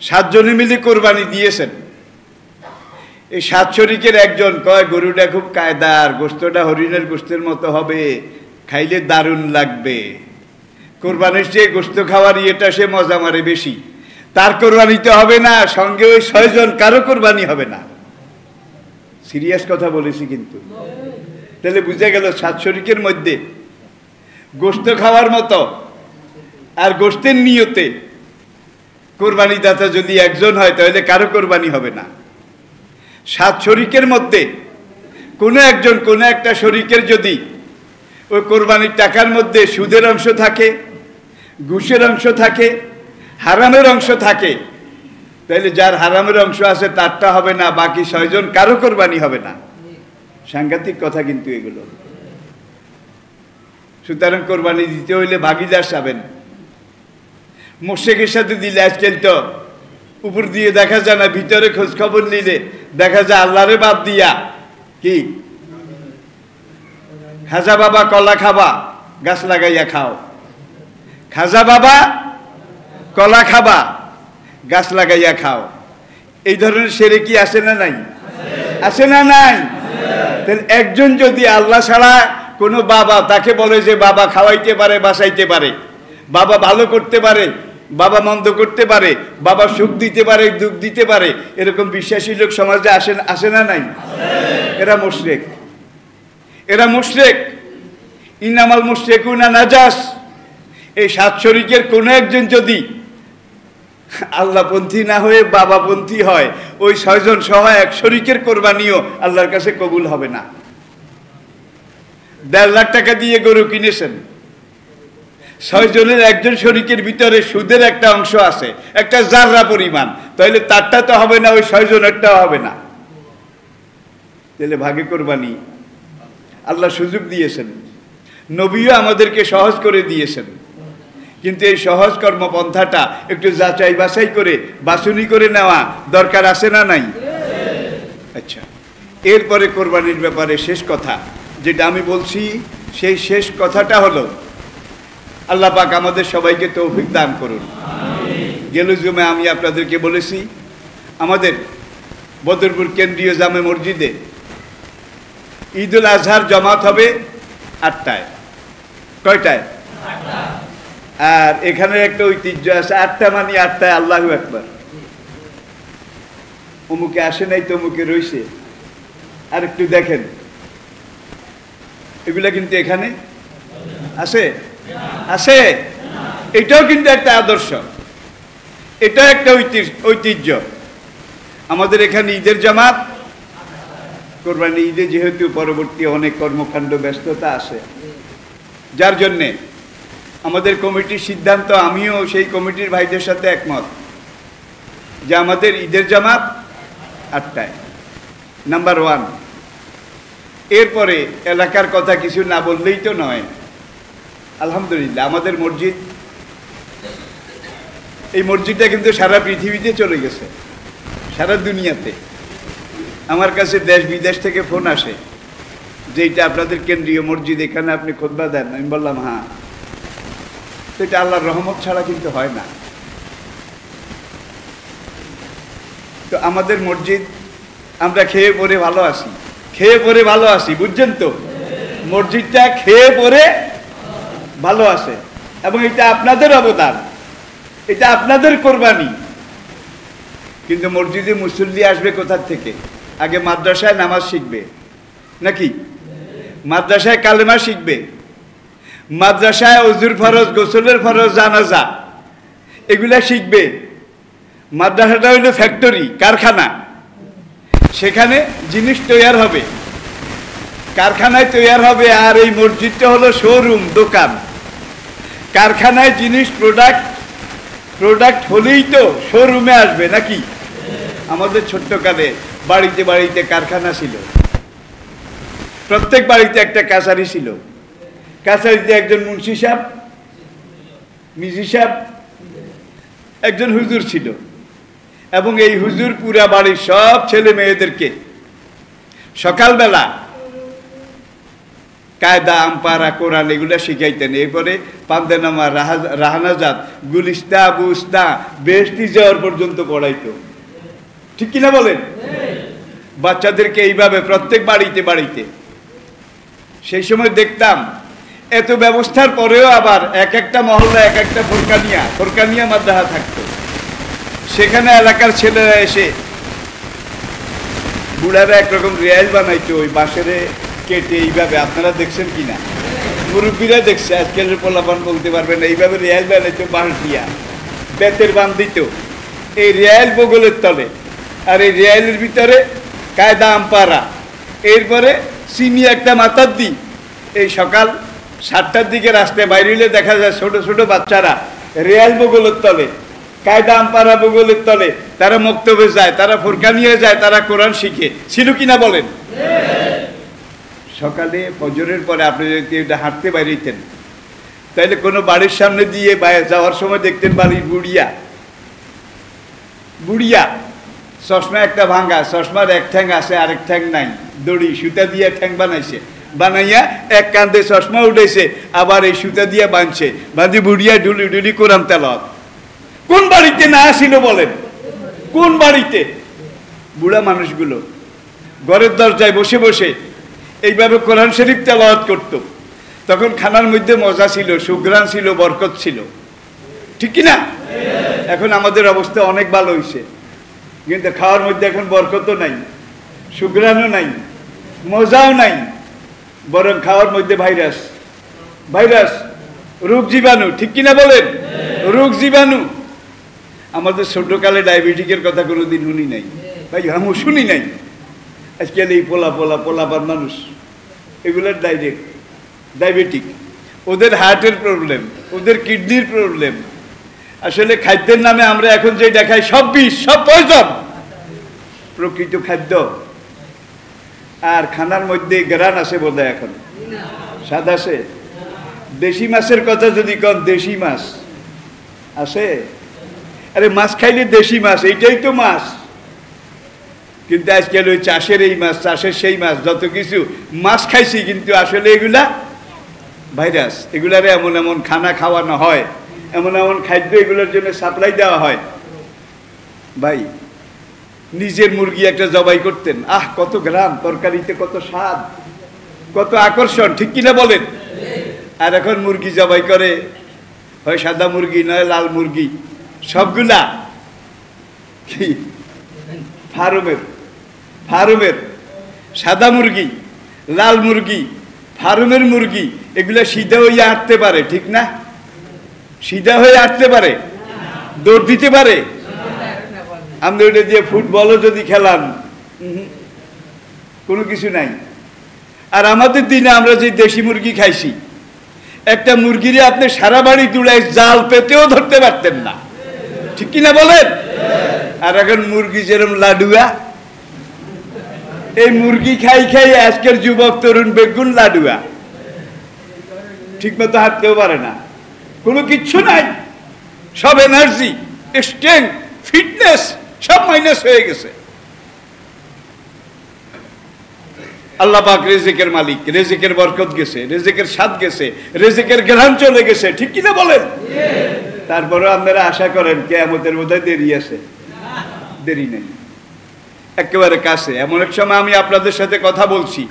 7 জনে মিলে কোরবানি দিয়েছেন, এই 7 শরিকের একজন কয় গরুটা খুব কায়দার, গোশতটা হরিণের গোশতের মতো হবে, খাইলে দারুণ লাগবে, কোরবানির চেয়ে গোশত খাওয়ার ইয়েটা সে মজা মারে বেশি, তার কোরবানিতে হবে না। সঙ্গে ওই 6 জন কারো কোরবানি হবে না। সিরিয়াস কথা বলেছি কিন্তু। তাহলে বুঝে গেল 7 শরিকের মধ্যে গোশত খাওয়ার মতো আর গোশতের নিয়তে কোরবানি দাতা যদি একজন হয় তাহলে কারো কোরবানি হবে না। 7 শরিকের মধ্যে কোনো একজন, কোনো একটা শরিকের যদি ওই কোরবানির টাকার মধ্যে সুদের অংশ থাকে, ঘুষের অংশ থাকে, হারামের অংশ থাকে, তাহলে যার হারামের অংশ আছে তারটা হবে না, বাকি 6 জন কারো কোরবানি হবে না। সাংঘাতিক কথা কিন্তু এগুলো। সুতরাং কোরবানি দিতে হইলে ভাগিদার যাবেন। মোশেকের সাথে দিলে আজকাল তো উপর দিয়ে দেখা যায় না, ভিতরে খোঁজ খবর নিলে দেখা যায় আল্লাহরে বাদ দিয়া কি খাজা বাবা কলা খাবা গাছ লাগাইয়া খাও, খাজা বাবা কলা খাবা গাছ লাগাইয়া খাও, এই ধরনের সেরেকি আছে না নাই? আছে না নাই? তাহলে একজন যদি আল্লাহ ছাড়া কোনো বাবা তাকে বলে যে বাবা খাওয়াইতে পারে, বাসাইতে পারে, বাবা ভালো করতে পারে, বাবা মন্দ করতে পারে, বাবা সুখ দিতে পারে, দুঃখ দিতে পারে, এরকম বিশ্বাসী লোক সমাজে আসে না নাই? এরা মুশরিক, এরা মুশরিক। ইনামাল মুশরিকুনা নাজাস। এই 7 শরিকের কোনো একজন যদি আল্লাহপন্থী না হয়ে বাবাপন্থী হয়, ওই 6 জন সহ 1 শরিকের কোরবানিও আল্লাহর কাছে কবুল হবে না। 1.5 লাখ টাকা দিয়ে গরু কিনেছেন, 6 জনের একজন শরিকের ভিতরে সুদের একটা অংশ আছে, একটা জাররা পরিমাণ, তাহলে তারটা তো হবে না, ওই 6 জনেরটাও হবে না। তাহলে ভাগে কোরবানি আল্লাহ সুযোগ দিয়েছেন, নবীও আমাদেরকে সহজ করে দিয়েছেন, কিন্তু এই সহজ কর্মপন্থাটা একটু যাচাই বাছাই করে বাছুনি করে নেওয়া দরকার আছে না নাই? আচ্ছা, এরপরে কোরবানির ব্যাপারে শেষ কথা যেটা আমি বলছি, সেই শেষ কথাটা হলো আল্লাহ পাক আমাদের সবাইকে তৌফিক দান করুন। গেল জুমে আমি আপনাদেরকে বলেছি আমাদের বদরপুর কেন্দ্রীয় জামে মসজিদে ঈদুল আজহার জামাত হবে 8টায়। কয়টায়? আর এখানে একটা ঐতিহ্য আছে, 8টা মানে 8টায় আল্লাহু আকবার। অমুকে আসে নাই তো অমুকে রইছে। আর একটু দেখেন, এগুলা কিন্তু এখানে আছে আছে। এটাও কিন্তু একটা আদর্শ, এটা একটা ঐতিহ্য। আমাদের এখানে ঈদের জামাত, কোরবানি ঈদে যেহেতু পরবর্তী অনেক কর্মকাণ্ড ব্যস্ততা আছে, যার জন্যে আমাদের কমিটির সিদ্ধান্ত, আমিও সেই কমিটির ভাইদের সাথে একমত যে আমাদের ঈদের জামাত 8টায়, নাম্বার 1। এরপরে এলাকার কথা কিছু না বললেই তো নয়। আলহামদুলিল্লাহ আমাদের মসজিদ, এই মসজিদটা কিন্তু সারা পৃথিবীতে চলে গেছে, সারা দুনিয়াতে। আমার কাছে দেশ বিদেশ থেকে ফোন আসে যে এটা আপনাদের কেন্দ্রীয় মসজিদ, এখানে আপনি খুতবা দেন। আমি বললাম হ্যাঁ। তো এটা আল্লাহর রহমত ছাড়া কিন্তু হয় না। তো আমাদের মসজিদ আমরা খেয়ে পরে ভালো আছি, খেয়ে পরে ভালো আছি, বুঝছেন তো? মসজিদটা খেয়ে পরে ভালো আছে, এবং এটা আপনাদের অবদান, এটা আপনাদের কোরবানি। কিন্তু মসজিদে মুসল্লি আসবে কোথা থেকে? আগে মাদ্রাসায় নামাজ শিখবে নাকি? মাদ্রাসায় কালেমা শিখবে, মাদ্রাসায় ওযুর ফরজ, গোসলের ফরজ, জানাজা এগুলা শিখবে। মাদ্রাসাটা হলো ফ্যাক্টরি, কারখানা, সেখানে জিনিস তৈরি হবে, কারখানায় তৈরি হবে। আর এই মসজিদটা হলো শোরুম, দোকান। কারখানায় জিনিস প্রোডাক্ট হলেই তো শোরুমে আসবে নাকি? আমাদের ছোট্টকালে বাড়িতে বাড়িতে কারখানা ছিল, প্রত্যেক বাড়িতে একটা কাছারি ছিল। কাছারিতে একজন মুন্সি সাহেব, মিজি সাহেব, একজন হুজুর ছিল, এবং এই হুজুর পুরা বাড়ির সব ছেলে মেয়েদেরকে সকালবেলা কায়দা, আমপারা, কোরআন এগুলা শিখাইতেন। এরপরে পান্দেনামা, রাহানাজাত, গুলিস্তা, বুস্তা, বেহেশতি যাওয়ার পর্যন্ত পড়াইতো। ঠিক কিনা বলেন? বাচ্চাদেরকে এইভাবে প্রত্যেক বাড়িতে বাড়িতে। সেই সময় দেখতাম এত ব্যবস্থার পরেও আবার এক একটা মহল্লা এক একটা ফোরকানিয়া মাদ্রাসা থাকতো। সেখানে এলাকার ছেলেরা এসে, বুড়ারা একরকম রিয়াল বানাইতো ওই বাঁশেরে কেটে এইভাবে, আপনারা দেখছেন কিনা? মুরব্বীরা দেখছে, আজকালের পোলাপান বলতে পারবে না। এইভাবে রিয়াল বানাইতো বাঁশ দিয়া, বেতের বান দিত এই রিয়াল বগলের তলে, আর এই রিয়ালের ভিতরে কায়দা, আমপারা, এরপরে চিনি একটা মাথার দিই। এই সকাল 7টার দিকে রাস্তায় বাইরে হলে দেখা যায় ছোট ছোট বাচ্চারা রিয়াল বগলের তলে, কায়দা, আমপারা বগলের তলে তারা মক্তবে যায়, তারা ফুরকানিয়ে যায়, তারা কোরআন শিখে। ছিল কিনা বলেন? সকালে ফজরের পরে আপনি যদি এটা হাঁটতে বাইরেতেন, তাইলে কোনো বাড়ির সামনে দিয়ে যাওয়ার সময় দেখতেন বাড়ির বুড়িয়া চশমা একটা ভাঙা, চশমার এক ঠ্যাং আছে আরেক ঠ্যাং নাই, দড়ি সুতা দিয়ে ঠ্যাং বানাইয়া এক কান্দে চশমা উঠেছে, আবার এই সুতা দিয়ে বাঁধছে, বাঁধি বুড়িয়া ডুলি ডুলি কোরআন তেলাওয়াত। কোন বাড়িতে না আসিল বলেন? কোন বাড়িতে? বুড়া মানুষগুলো ঘরের দরজায় বসে বসে এইভাবে কোরআন শরীফ তেলাওয়াত করত। তখন খানার মধ্যে মজা ছিল, সুঘ্রাণ ছিল, বরকত ছিল। ঠিক কিনা? এখন আমাদের অবস্থা অনেক ভালো হয়েছে, কিন্তু খাওয়ার মধ্যে এখন বরকতও নাই, সুঘ্রাণও নাই, মজাও নাই, বরং খাওয়ার মধ্যে ভাইরাস, রোগ জীবাণু। ঠিক কিনা বলেন? রোগ জীবাণু। আমাদের ছোটকালে ডায়াবেটিকের কথা কোনোদিন শুনি নাই ভাই, আমি শুনি নাই। আজকাল এই পোলাপান মানুষ এগুলোর ডায়াবেটিক, ওদের হার্টের প্রবলেম, ওদের কিডনির প্রবলেম। আসলে খাদ্যের নামে আমরা এখন যে দেখাই সব বিষ, সব পয়জন। প্রকৃত খাদ্য আর খানার মধ্যে গ্রান আছে বোধহয়, এখন স্বাদ আছে। দেশি মাছের কথা যদি কন, দেশি মাছ আছে? আরে মাছ খাইলে দেশি মাছ, এইটাই তো মাছ। কিন্তু আজকাল ওই চাষের এই মাছ, চাষের সেই মাছ, যত কিছু মাছ খাইছি, কিন্তু আসলে এগুলা ভাইরাস। এগুলারে এমন এমন খানা খাওয়ানো হয়, এমন এমন খাদ্য এগুলোর জন্য সাপ্লাই দেওয়া হয়। ভাই নিজের মুরগি একটা জবাই করতেন, আহ কত গ্রাম, তরকারিতে কত স্বাদ, কত আকর্ষণ। ঠিক কিনা বলেন? আর এখন মুরগি জবাই করে, হয় সাদা মুরগি নয় লাল মুরগি, সবগুলা কি ফার্মের সাদা মুরগি, লাল মুরগি, ফার্মের মুরগি, এগুলা সিধা হয়ে হাঁটতে পারে। ঠিক না? সিধা হয়ে হাঁটতে পারে, দৌড় দিতে পারে। আপনি ওটা দিয়ে ফুটবলও যদি খেলান, কোনো কিছু নাই। আর আমাদের দিনে আমরা যে দেশি মুরগি খাইছি, একটা মুরগিরে আপনি সারা বাড়ি দুড়াই জাল পেতেও ধরতে পারতেন না। ঠিক কিনা বলেন? আর এখন মুরগি যেরকম লাডুয়া, এই মুরগি খাই আজকের যুবক তরুণ বেগুন লাডুয়া, ঠিক মতো হাঁটতেও পারে না, কোনো কিচ্ছু নাই। সব এনার্জি, স্ট্রেংথ, ফিটনেস সব মাইনাস হয়ে গেছে। আল্লাহ পাক রিজিকের মালিক, রিজিকের বরকত গেছে, রিজিকের স্বাদ গেছে, রিজিকের ঘ্রাণ চলে গেছে, ঠিক কিনা বলেন? তারপরে আপনারা আশা করেন কিয়ামতের বোধহয় দেরি আছে। দেরি নেই, একেবারে কাছে। এমন এক সময় আমি আপনাদের সাথে কথা বলছি,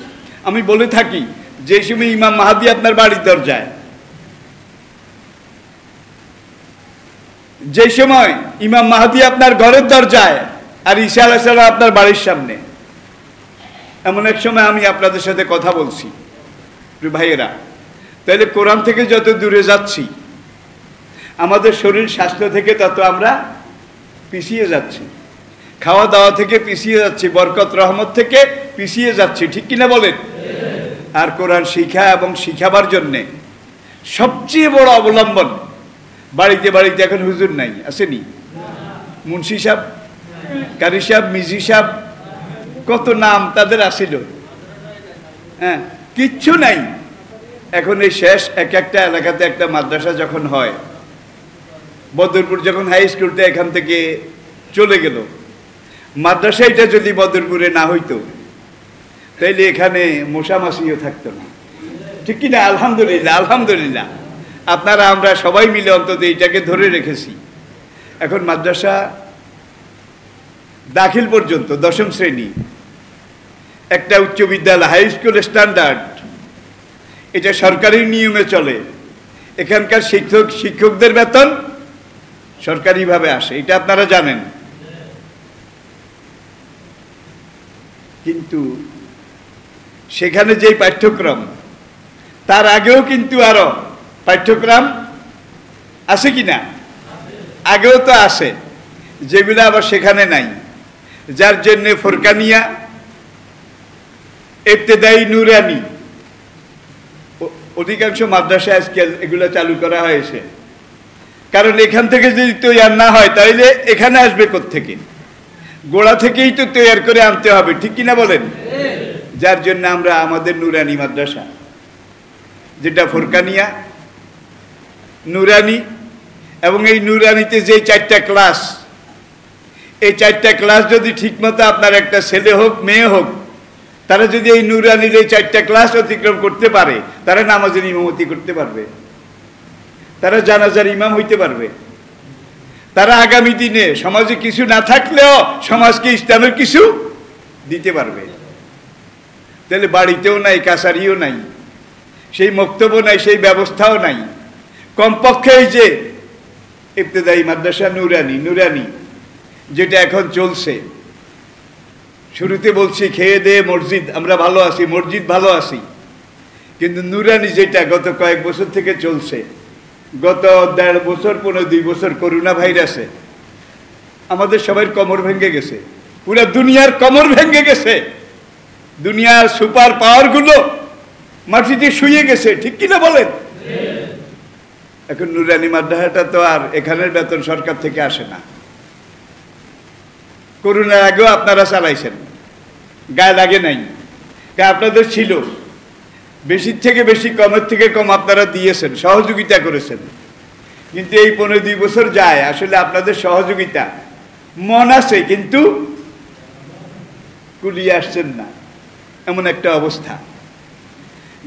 আমি বলে থাকি যে সময় ইমাম মাহাদি আপনার বাড়ির দরজায়, যে সময় ইমাম মাহাদি আপনার ঘরের দরজায় আর ঈসা আলাইহিস সালাম আপনার বাড়ির সামনে, এমন এক সময় আমি আপনাদের সাথে কথা বলছি। প্রিয় ভাইয়েরা, তাহলে কোরআন থেকে যত দূরে যাচ্ছি, আমাদের শরীর স্বাস্থ্য থেকে তত আমরা পিছিয়ে যাচ্ছি, খাওয়া দাওয়া থেকে পিছিয়ে যাচ্ছি, বরকত রহমত থেকে পিছিয়ে যাচ্ছি, ঠিক কিনা বলেন? আর কোরআন শিখা এবং শিখাবার জন্যে সবচেয়ে বড় অবলম্বন, বাড়িতে বাড়িতে এখন হুজুর নাই, আসেনি? মুন্সি সাহেব, কারি সাহেব, মিজি সাহেব, কত নাম তাদের আসিল, হ্যাঁ, কিচ্ছু নাই। এখন এই শেষ এক একটা এলাকাতে একটা মাদ্রাসা যখন হয়, বদরপুর যখন হাই স্কুলটা এখান থেকে চলে গেল, মাদ্রাসা এটা যদি বদরপুরে না হইতো তাইলে এখানে মশামাছিও থাকতো না, ঠিক কিনা? আলহামদুলিল্লাহ, আলহামদুলিল্লাহ, আপনারা আমরা সবাই মিলে অন্তত এইটাকে ধরে রেখেছি। এখন মাদ্রাসা দাখিল পর্যন্ত 10ম শ্রেণী, একটা উচ্চ বিদ্যালয়, হাই স্কুল স্ট্যান্ডার্ড, এটা সরকারি নিয়মে চলে। এখানকার শিক্ষকদের বেতন সরকারিভাবে আসে, এটা আপনারা জানেন। কিন্তু সেখানে যেই পাঠ্যক্রম, তার আগেও কিন্তু আরো পাঠ্যক্রম আছে কিনা? আগেও তো আসে, যেগুলো আবার সেখানে নাই, যার জন্য ফোরকানিয়া, ইবতেদায়ী, নুরানি, অধিকাংশ মাদ্রাসা আজকাল এগুলো চালু করা হয়েছে। কারণ এখান থেকে যদি তৈরি না হয় তাহলে এখানে আসবে কোত্থেকে? গোড়া থেকেই তো তৈরি করে আনতে হবে, ঠিক কিনা বলেন? যার জন্য আমরা আমাদের নুরানি মাদ্রাসা, যেটা ফোরকানিয়া, নুরানি, এবং এই নুরানিতে যে 4টা ক্লাস, এই 4টা ক্লাস যদি ঠিকমতো আপনার একটা ছেলে হোক মেয়ে হোক, তারা যদি এই নুরানির এই 4টা ক্লাস অতিক্রম করতে পারে, তারা নামাজের ইমামতি করতে পারবে, তারা জানাজার ইমাম হইতে পারবে, তারা আগামী দিনে সমাজে কিছু না থাকলেও সমাজকে ইসলামের কিছু দিতে পারবে। তাহলে বাড়িতেও নাই, কাছারিও নাই, সেই মক্তব্য নাই, সেই ব্যবস্থাও নাই। কমপক্ষে এই যে ইবতেদায়ী মাদ্রাসা নুরানি যেটা এখন চলছে, শুরুতে বলছি খেয়ে দেয়ে মসজিদ আমরা ভালো আছি, মসজিদ ভালো আছি, কিন্তু নুরানি যেটা গত কয়েক বছর থেকে চলছে, গত 1.5 বছর 2 বছর করোনা ভাইরাসে আমাদের সবাই কোমর ভেঙে গেছে, পুরো দুনিয়ার কোমর ভেঙে গেছে, দুনিয়ার সুপার পাওয়ার গুলো মাটিতে শুয়ে গেছে, ঠিক কিনা বলেন? এখন নুরানি মাদ্রাসাটা তো আর এখানের বেতন সরকার থেকে আসে না। করোনার আগেও আপনারা চালাইছেন, গায়ে লাগে নাই, আপনাদের ছিল, বেশির থেকে বেশি, কমের থেকে কম আপনারা দিয়েছেন, সহযোগিতা করেছেন। কিন্তু এই 15-2 বছর যায়, আসলে আপনাদের সহযোগিতা মন আছে কিন্তু কুলিয়ে আসছেন না, এমন একটা অবস্থা।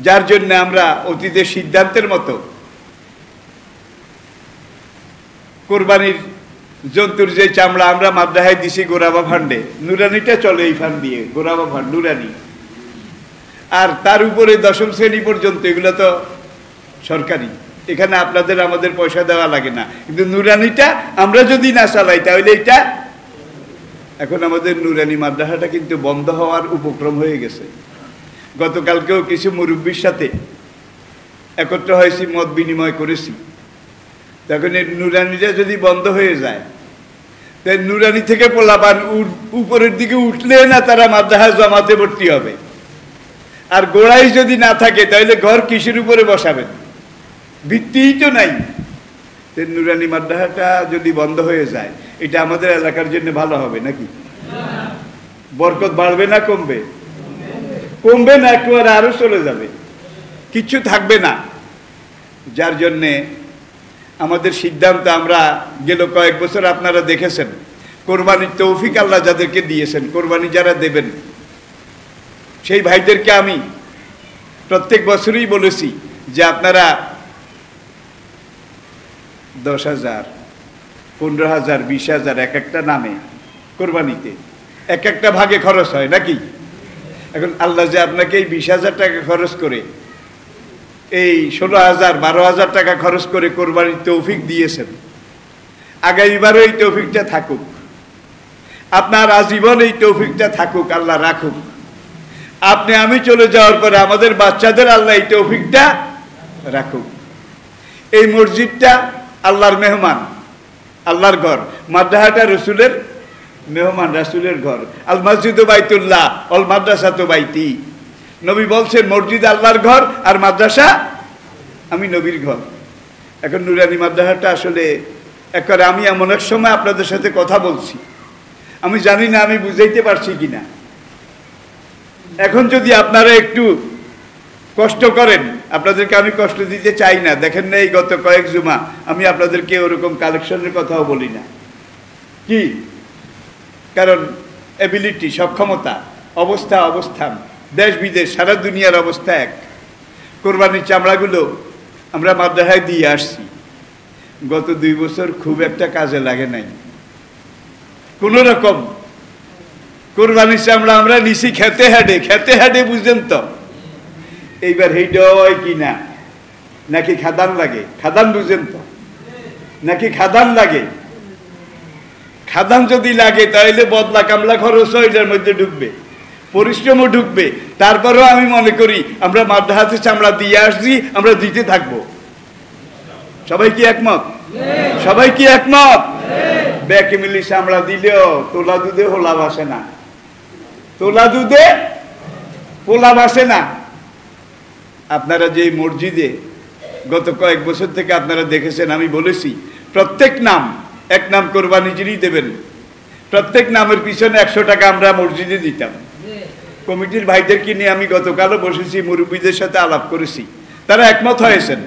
যার জন্য আমরা অতীতের সিদ্ধান্তের মতো কোরবানির জন্তুর যে চামড়া আমরা মাদ্রাসায় দিছি গোরাবা ফান্ডে, নুরানিটা চলে এই ফান্ড দিয়ে, গোরাবা ফান্ড, নুরানি, আর তার উপরে 10ম শ্রেণী পর্যন্ত এগুলো তো সরকারি, এখানে আপনাদের আমাদের পয়সা দেওয়া লাগে না। কিন্তু নুরানিটা আমরা যদি না চালাই তাহলে এটা, এখন আমাদের নুরানি মাদ্রাসাটা কিন্তু বন্ধ হওয়ার উপক্রম হয়ে গেছে। গতকালকেও কিছু মুরব্বীর সাথে একত্র হয়েছি, মত বিনিময় করেছি। তখন এই নুরানিটা যদি বন্ধ হয়ে যায়, তাই নুরানি থেকে পোলাপান উপরের দিকে উঠলে না তারা মাদ্রাসায় জমাতে ভর্তি হবে, আর গোড়াই যদি না থাকে তাহলে ঘর কিসের উপরে বসাবেন? ভিত্তিই তো নাই। নুরানি মাদ্রাসাটা যদি বন্ধ হয়ে যায়, এটা আমাদের এলাকার জন্য ভালো হবে নাকি? বরকত বাড়বে না কমবে? কমবে না, একেবারে আরো চলে যাবে, কিচ্ছু থাকবে না। যার জন্যে আমাদের সিদ্ধান্ত, আমরা গেল কয়েক বছর আপনারা দেখেছেন, কোরবানির তৌফিক আল্লাহ যাদেরকে দিয়েছেন, কোরবানি যারা দেবেন, সেই ভাইদেরকে আমি প্রত্যেক বছরই বলেছি যে আপনারা 10,000, 15,000, 20,000 এক একটা নামে কোরবানিতে এক একটা ভাগে খরচ হয় নাকি? এখন আল্লাহ যে আপনাকে এই 20,000 টাকা খরচ করে, এই 16,000, 12,000 টাকা খরচ করে কোরবানির তৌফিক দিয়েছেন, আগামীবারও এই তৌফিকটা থাকুক, আপনার আজীবন এই তৌফিকটা থাকুক, আল্লাহ রাখুক। আপনি আমি চলে যাওয়ার পরে আমাদের বাচ্চাদের আল্লাহ এই তৌফিকটা রাখুক। এই মসজিদটা আল্লাহর মেহমান, আল্লাহর ঘর। মাদ্রাসাটা রসুলের মেহমান, রাসূলের ঘর। আল মসজিদু বাইতুল্লাহ অল মাদ্রাসাতু বাইতি। নবী বলছেন মসজিদ আল্লাহর ঘর আর মাদ্রাসা আমি নবীর ঘর। এখন নুরানি মাদ্রাসাটা আসলে একবারে আমি এমন এক সময় আপনাদের সাথে কথা বলছি, আমি জানি না আমি বুঝাইতে পারছি কিনা। এখন যদি আপনারা একটু কষ্ট করেন, আপনাদেরকে আমি কষ্ট দিতে চাই না, দেখেন না এই গত কয়েক জুমা আমি আপনাদেরকে ওরকম কালেকশনের কথাও বলি না, কি কারণ এবিলিটি, সক্ষমতা, অবস্থা, অবস্থান, দেশ বিদেশ, সারা দুনিয়ার অবস্থা এক। কোরবানির চামড়াগুলো আমরা মাদ্রাসায় দিয়ে আসছি, গত 2 বছর খুব একটা কাজে লাগে নাই কোন রকম। কোরবানির চামড়া আমরা নিছি খেতে হাডে, বুঝলেন তো। এইবার হেইডয় কিনা নাকি খাদান লাগে, খাদান বুঝেন তো, নাকি খাদান লাগে। খাদান যদি লাগে তাহলে বদলা কামলা খরচ এটার মধ্যে ঢুকবে, পরিশ্রমও ঢুকবে। তারপরেও আমি মনে করি আমরা মাদ্রাসাতে চামড়া দিয়ে আসছি, আমরা দিতে থাকবো। সবাই কি একমত? সবাই কি একমত? ব্যাকে মিলি চামড়া দিলেও তোলা দুধে হোলা বাসে না, তোলা দুধে পোলা বাসে না। আপনারা যে মসজিদে গত কয়েক বছর থেকে আপনারা দেখেছেন, আমি বলেছি প্রত্যেক নাম, এক নাম কোরবানি যিনি দেবেন, প্রত্যেক নামের পিছনে 100 টাকা আমরা মসজিদে দিতাম। কমিটির ভাইদেরকে নিয়ে আমি গতকালও বসেছি, মুরব্বীদের সাথে আলাপ করেছি, তারা একমত হয়েছেন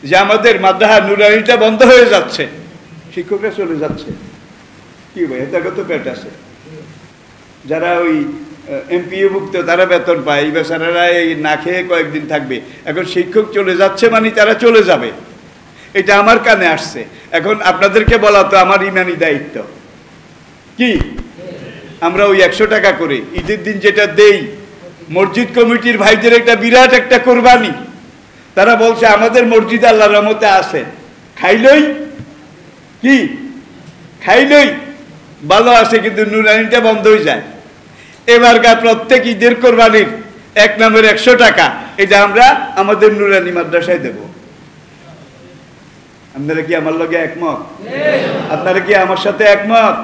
যে আমাদের মাদ্রাসা নুরানিটা বন্ধ হয়ে যাচ্ছে, শিক্ষকরা চলে যাচ্ছে। কি ভাই, হেতাগত পেট আছে, যারা ওই এমপিওভুক্ত তারা বেতন পায়, এই বেচারারা এই না খেয়ে কয়েকদিন থাকবে। এখন শিক্ষক চলে যাচ্ছে মানে তারা চলে যাবে, এটা আমার কানে আসছে। এখন আপনাদেরকে বলা তো আমার ইমানি দায়িত্ব। কি আমরা ওই 100 টাকা করে ঈদের দিন যেটা দেই, মসজিদ কমিটির ভাইদের একটা বিরাট একটা কোরবানি। তারা বলছে আমাদের মসজিদ আল্লাহর রহমতে আছে, খাইলই কি খাইলই ভালো আছে, কিন্তু নুরানিটা বন্ধ হয়ে যায়। এবারকার প্রত্যেক ঈদের কোরবানির 1 নামের 100 টাকা এটা আমরা আমাদের নুরানি মাদ্রাসায় দেব। আপনারা কি আমার লগে একমত? আপনারা কি আমার সাথে একমত?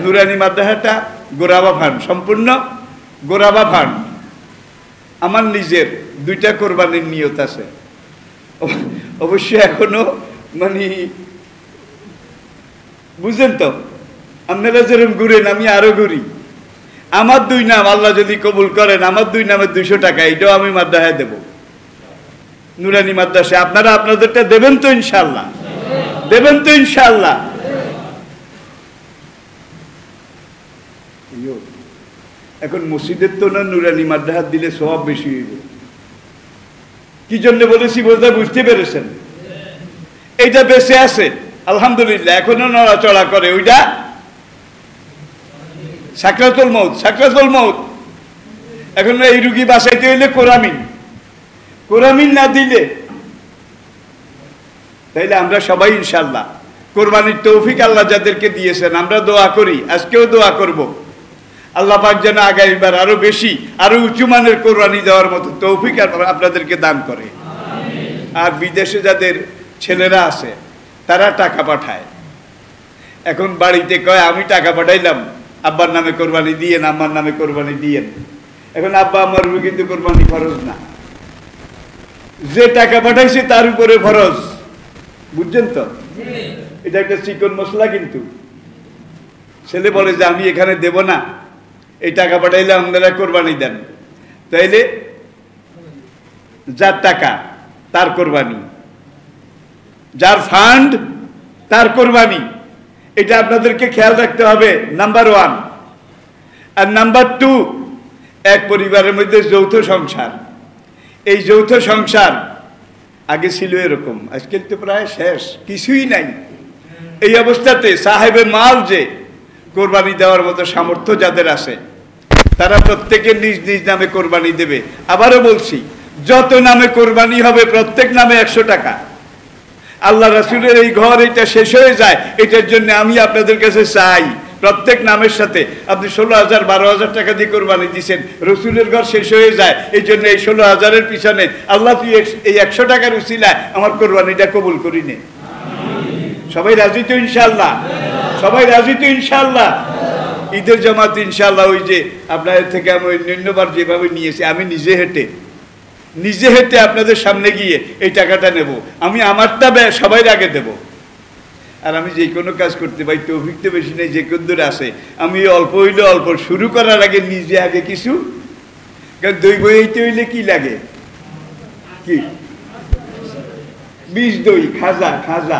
নুরানি মাদ্রাসাটা গোরাবা ফান্ড, সম্পূর্ণ গোরাবা ফান্ড। আমার নিজের 2টা কোরবানির নিয়ত আছে, অবশ্যই এখনো মানে বুঝেন তো, আপনারা যেরকম ঘুরেন আমি আরো ঘুরি। আমার 2 নাম আল্লাহ যদি কবুল করেন, আমার 2 নামের 200 টাকা এটাও আমি মাদ্রাসায় দেব, নুরানি মাদ্রাসায়। আপনারা আপনাদেরটা দেবেন তো ইনশাআল্লাহ? দেবেন তো ইনশাআল্লাহ? এখন মসজিদের তো না, নুরানি মাদ্রাসা দিলে সওয়াব বেশি হইব। কি জন্য বলেছি বুঝতে পেরেছেন? এইটা বেঁচে আছে আলহামদুলিল্লাহ, এখনো নড়াচড়া করে। ওইটা সাকরাতুল মউত, সাকরাতুল মউত। এখন এই রুগী বাঁচাইতে হইলে কোরআমিন না দিলে, তাইলে আমরা সবাই ইনশাআল্লাহ কোরবানির তৌফিক আল্লাহ যাদেরকে দিয়েছেন, আমরা দোয়া করি, আজকেও দোয়া করব আল্লাহ পাক যেন আগামীবার আরো বেশি, আরো উঁচু মানের কোরবানি দেওয়ার মতো তৌফিক আপনাদেরকে দান করে। আর বিদেশে যাদের ছেলেরা আছে তারা টাকা পাঠায়, এখন বাড়িতে কয় আমি টাকা পাঠাইলাম, আব্বার নামে কোরবানি দিয়েন, আম্মার নামে কোরবানি দিয়েন। এখন আব্বা আমার কিন্তু কোরবানি ফরজ না, যে টাকা পাঠাইছে তার উপরে ফরজ, বুঝছেন তো? এটা একটা চিকন মশলা। কিন্তু ছেলে বলে যে আমি এখানে দেব না, এই টাকা পাঠাইলে আপনারা কোরবানি দেন। তাইলে যার টাকা তার কোরবানি, যার ফান্ড তার কোরবানি, এটা আপনাদেরকে খেয়াল রাখতে হবে, নাম্বার 1। আর নাম্বার 2, এক পরিবারের মধ্যে যৌথ সংসার। এই যৌথ সংসার আগে ছিল এরকম, আজকাল তো প্রায় শেষ, কিছুই নাই। এই অবস্থাতে সাহেবে মাল যে কোরবানি দেওয়ার মতো সামর্থ্য যাদের আছে তারা প্রত্যেকে নিজ নিজ নামে কোরবানি দেবে। আবারও বলছি, যত নামে কোরবানি হবে প্রত্যেক নামে 100 টাকা। আল্লাহ রাসূলের এই ঘর এটা শেষ হয়ে যায়, এটার জন্য আমি আপনাদের কাছে চাই প্রত্যেক নামের সাথে আপনি 16,000 12,000 টাকা দিয়ে কোরবানি দিচ্ছেন, রসুলের ঘর শেষ হয়ে যায়, এই জন্য এই 16,000-এর পিছনে আল্লাহ তুই এই 100 টাকার উসিলায় আমার কোরবানিটা কবুল করি নে। সবাই রাজি তো ইনশাআল্লাহ? সবাই রাজি তো ইনশাআল্লাহ? ঈদের জামাত ইনশাআল্লাহ ওই যে আপনাদের থেকে আমি নিম্নবার যেভাবে নিয়েছি, আমি নিজে হেঁটে আপনাদের সামনে গিয়ে এই টাকাটা নেব, আমি আমারটা সবাই আগে দেব। আর আমি যে কোনো কাজ করতে পারি তৌফিক তো বেশি নেই, যে কদ্দুর আছে আমি অল্প হইলে অল্প শুরু করার আগে নিজে আগে কিছু, কারণ দই বইতে হইলে কি লাগে, কি বিষ দই খাজা।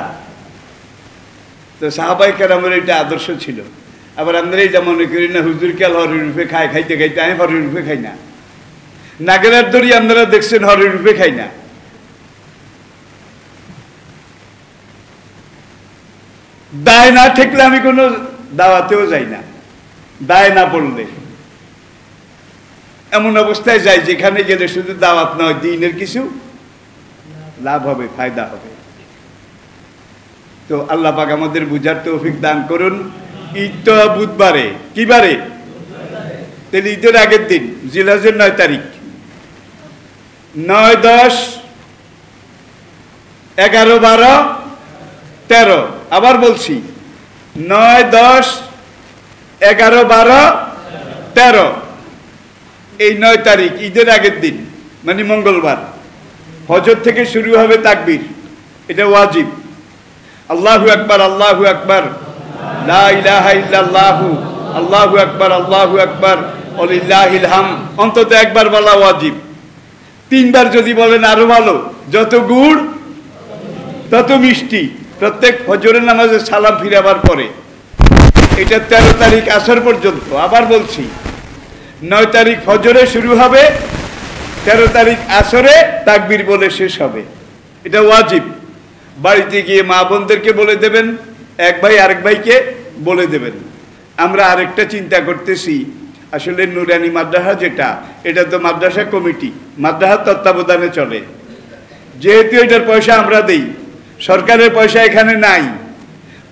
তো সাহাবায়ে কেরামের এটা আদর্শ ছিল। আবার আমরা এটা মনে করি না হুজুর কাল হরির রূপে খাইতে আমি হরির রূপে খাই না, নাগেরার দড়ি আপনারা দেখছেন হরির রূপে খাই না। দায় না ঠেকলে আমি কোনো দাওয়াতেও যাই না, দায় না পড়লে। এমন অবস্থায় যাই যেখানে গেলে শুধু দাওয়াত নয়, দ্বীনের কিছু লাভ হবে, ফায়দা হবে। তো আল্লাহ পাক আমাদের বুঝার তৌফিক দান করুন। ঈদ তো বুধবারে, কি বারে? তাহলে ঈদের আগের দিন জিলহজের 9 তারিখ, 9, 10, 11, 12, 13। আবার বলছি 9, 10, 11, 12, 13 এই 9 তারিখ ঈদের আগের দিন মানে মঙ্গলবার। হজর থেকে শুরু হবে তাকবীর, এটা ওয়াজিব। আল্লাহু আকবার, আল্লাহু আকবার, লা ইলাহা ইল্লাল্লাহু, আল্লাহু আকবার, আল্লাহু আকবার, ওয়ালিল্লাহিল হামদ অন্তত একবার বলা ওয়াজিব। 3 বার যদি বলেন আরো ভালো, যত গুড় তত মিষ্টি। প্রত্যেক ফজরের নামাজে সালাম ফিরাবার পরে। এটা 13 তারিখ আসর পর্যন্ত। আবার বলছি 9 তারিখ ফজরে শুরু হবে, 13 তারিখ আসরে তাকবীর বলে শেষ হবে। এটা ওয়াজিব। বাড়িতে গিয়ে মা বোনদেরকে বলে দেবেন, এক ভাই আরেক ভাইকে বলে দেবেন। আমরা আরেকটা চিন্তা করতেছি, আসলে নুরানি মাদ্রাসা যেটা, এটা তো মাদ্রাসা কমিটি, মাদ্রাসার তত্ত্বাবধানে চলে। যেহেতু এটার পয়সা আমরা দেই, সরকারের পয়সা এখানে নাই,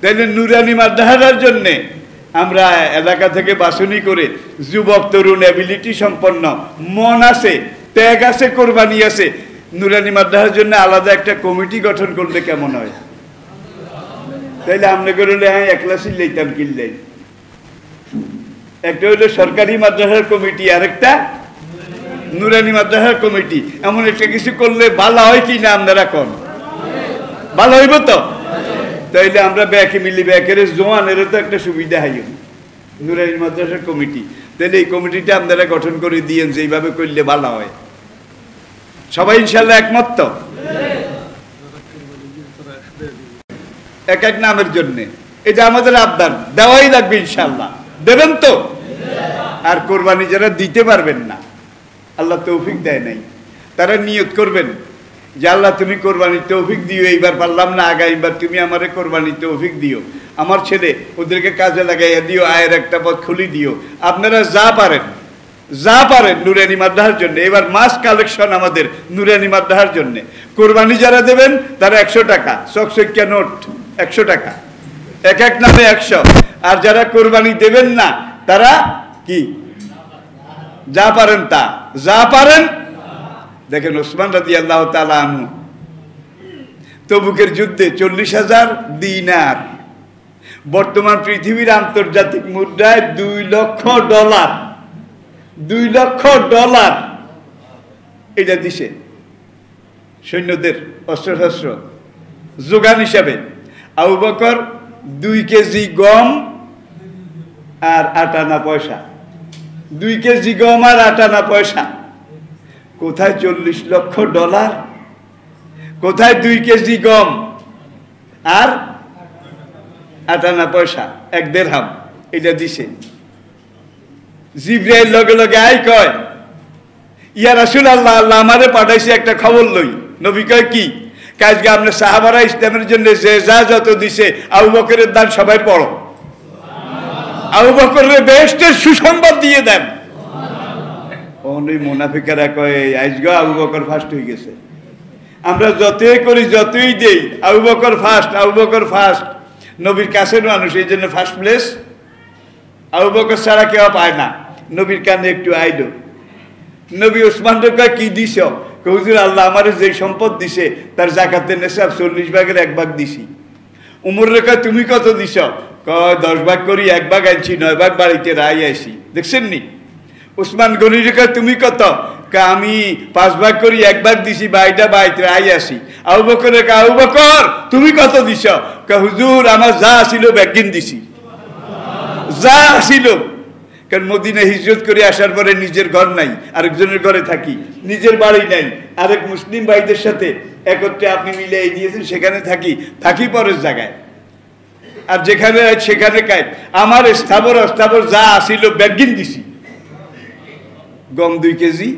তাইলে নুরানি মাদ্রাসার জন্যে আমরা এলাকা থেকে বাছনি করে যুবক তরুণ অ্যাবিলিটি সম্পন্ন, মন আছে, ত্যাগ আছে, কোরবানি আছে, নুরানি মাদ্রাসার জন্য আলাদা একটা কমিটি গঠন করলে কেমন হয়? তাইলে আমরা করলে হ্যাঁ একলাসি লইতাম কিনলেন। একটা হইলো সরকারি মাদ্রাসার কমিটি, আরেকটা নুরানি মাদ্রাসার কমিটি। এমন একটা কিছু করলে ভালো হয় কি না? আপনারা কোন ভালো হইব তো? তাইলে আমরা ব্যাকে মিলি, ব্যাকের জোয়ানের তো একটা সুবিধা হয় নুরানি মাদ্রাসার কমিটি। তাহলে এই কমিটিটা আপনারা গঠন করে দিয়েন, যে এইভাবে করলে ভালো হয়। সবাই ইনশাল্লাহ একমত তো? এক এক নামের জন্য এটা আমাদের আবদার, দেওয়াই লাগবে ইনশাল্লাহ। দেবেন তো? আর কোরবানি যারা দিতে পারবেন না, আল্লাহ তৌফিক দেয় নাই, তারা নিয়ত করবেন যে আল্লাহ তুমি কোরবানির তৌফিক দিও, এইবার পারলাম না, আগামীবার তুমি আমারে কোরবানির তৌফিক দিও, আমার ছেলে ওদেরকে কাজে লাগাইয়া দিও, আয়ের একটা পথ খুলি দিও। আপনারা যা পারেন নুরানি মাদ্রাসার জন্য। এবার মাস কালেকশন আমাদের নুরানি মাদ্রাসার জন্য। কোরবানি যারা দেবেন তারা 100 টাকা, চকচকিয়া নোট 100 টাকা, এক এক নামে 100। আর যারা কোরবানি দেবেন না তারা কি যা পারেন তা, যা পারেন। দেখেন ওসমান রাদিয়াল্লাহু তাআলা আনহু তবুকের যুদ্ধে 40,000 দিনার, বর্তমান পৃথিবীর আন্তর্জাতিক মুদ্রায় $2 লক্ষ, $2 লক্ষ এটা দিছে সৈন্যদের অস্ত্রশস্ত্র যোগান হিসাবে। আবু বকর 2 কেজি গম আর 8 আনা পয়সা, 2 কেজি গম আর 8 আনা পয়সা। কোথায় $40 লক্ষ, কোথায় 2 কেজি গম আর 8 আনা পয়সা, 1 দিরহাম এটা দিছে। জিবরাইল লগে লগে আই কয়, ইয়া রাসূলুল্লাহ, আল্লাহ আমারে পাঠাইছে একটা খবর লই। নবী কয় কি? কাজকে আপনার সাহাবারা ইসলামের জন্য যে যা যত দিছে, আবু বকরের দান সবাই পড়ো, আবু বকরের বেহেশতের সুসংবাদ দিয়ে দেন। ওই মুনাফিকেরা কয়, আজকে আবু বকর ফার্স্ট হয়ে গেছে, আমরা যতই করি যতই দেই, আবু বকর ফার্স্ট, আবু বকর ফার্স্ট। নবীর কাছের মানুষ, এই জন্য ফার্স্ট প্লেস আবু বকর ছাড়া কেউ পায় না। নবীর কানে একটু আইলো। নবী ওসমান রেখা কি দিছ? হুজুর, আল্লাহ আমার যে সম্পদ দিছে তার জাকাতের নেশাব 40 ভাগের 1 ভাগ দিছি। উমর রেখা তুমি কত দিছ? কয় 10 ভাগ করি 1 ভাগ আনছি, 9 ভাগ বাড়িতে রাই আইছি। দেখছেন নি? ওসমান গনি রেখা তুমি কত? আমি 5 ভাগ করি 1 ভাগ দিছি, বাইটা বাইতে রাই আসি। আবু বকর রেখা, আবু বকর তুমি কত দিছ? হুজুর, আমার যা ছিল ব্যাগিন দিছি, যা ছিল। কারণ মদিনা হিজরত করে আসার পরে নিজের ঘর নাই, আরেকজনের ঘরে থাকি, নিজের বাড়ি নাই, আরেক মুসলিম ভাইদের সাথে একত্রে আপনি মিলিয়ে দিয়েছেন, সেখানে থাকি পরের জায়গায়। আর যেখানে সেখানে কায় আমার স্থাবর অস্থাবর যা আসিল ব্যাগিন দিছি। গম 2 কেজি,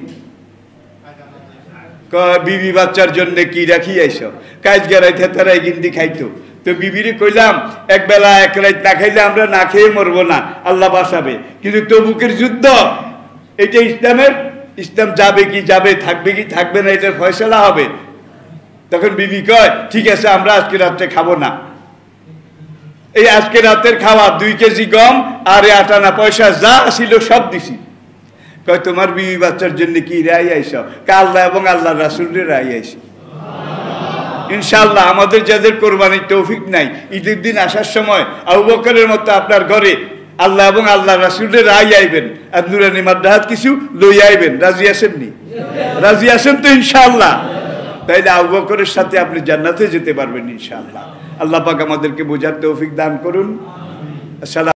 বিবি বাচ্চার জন্য কি রাখি আইস? কাজ গেরাইতে তারা গিন্দি খাইতো। তো বিবিরে কইলাম, এক বেলা 1 রাত না খাইলে আমরা না খেয়ে মরবো না, আল্লাহ বাঁচাবে। কিন্তু তবুকের যুদ্ধ, এটা ইসলাম যাবে কি যাবে, থাকবে কি থাকবে না, এটার ফয়সালা হবে। তখন বিবি কয়, ঠিক আছে, আমরা আজকে রাত্রে খাবো না। এই আজকে রাতের খাওয়া 2 কেজি গম আর 8 আনা পয়সা যা ছিল সব দিছি। কয়, তোমার বিবি বাচ্চার জন্য কি রাই আইস? আল্লাহ এবং আল্লাহ রাসূলের রাই আইসি। ইনশাআল্লাহ আমাদের যাদের কোরবানির তৌফিক নাই, ঈদের দিন আসার সময় আবু বকরের মতো আপনার ঘরে আল্লাহ এবং আল্লাহ রাসূলের রাই আইবেন, আর নুরানি মাদ্রাসাত কিছু লই আইবেন। রাজি আছেন নি? রাজি আছেন তো ইনশাআল্লাহ? তাইলে আবু বকরের সাথে আপনি জান্নাতে যেতে পারবেন ইনশাআল্লাহ। আল্লাহ পাক আমাদেরকে বোঝার তৌফিক দান করুন। আসসালাম।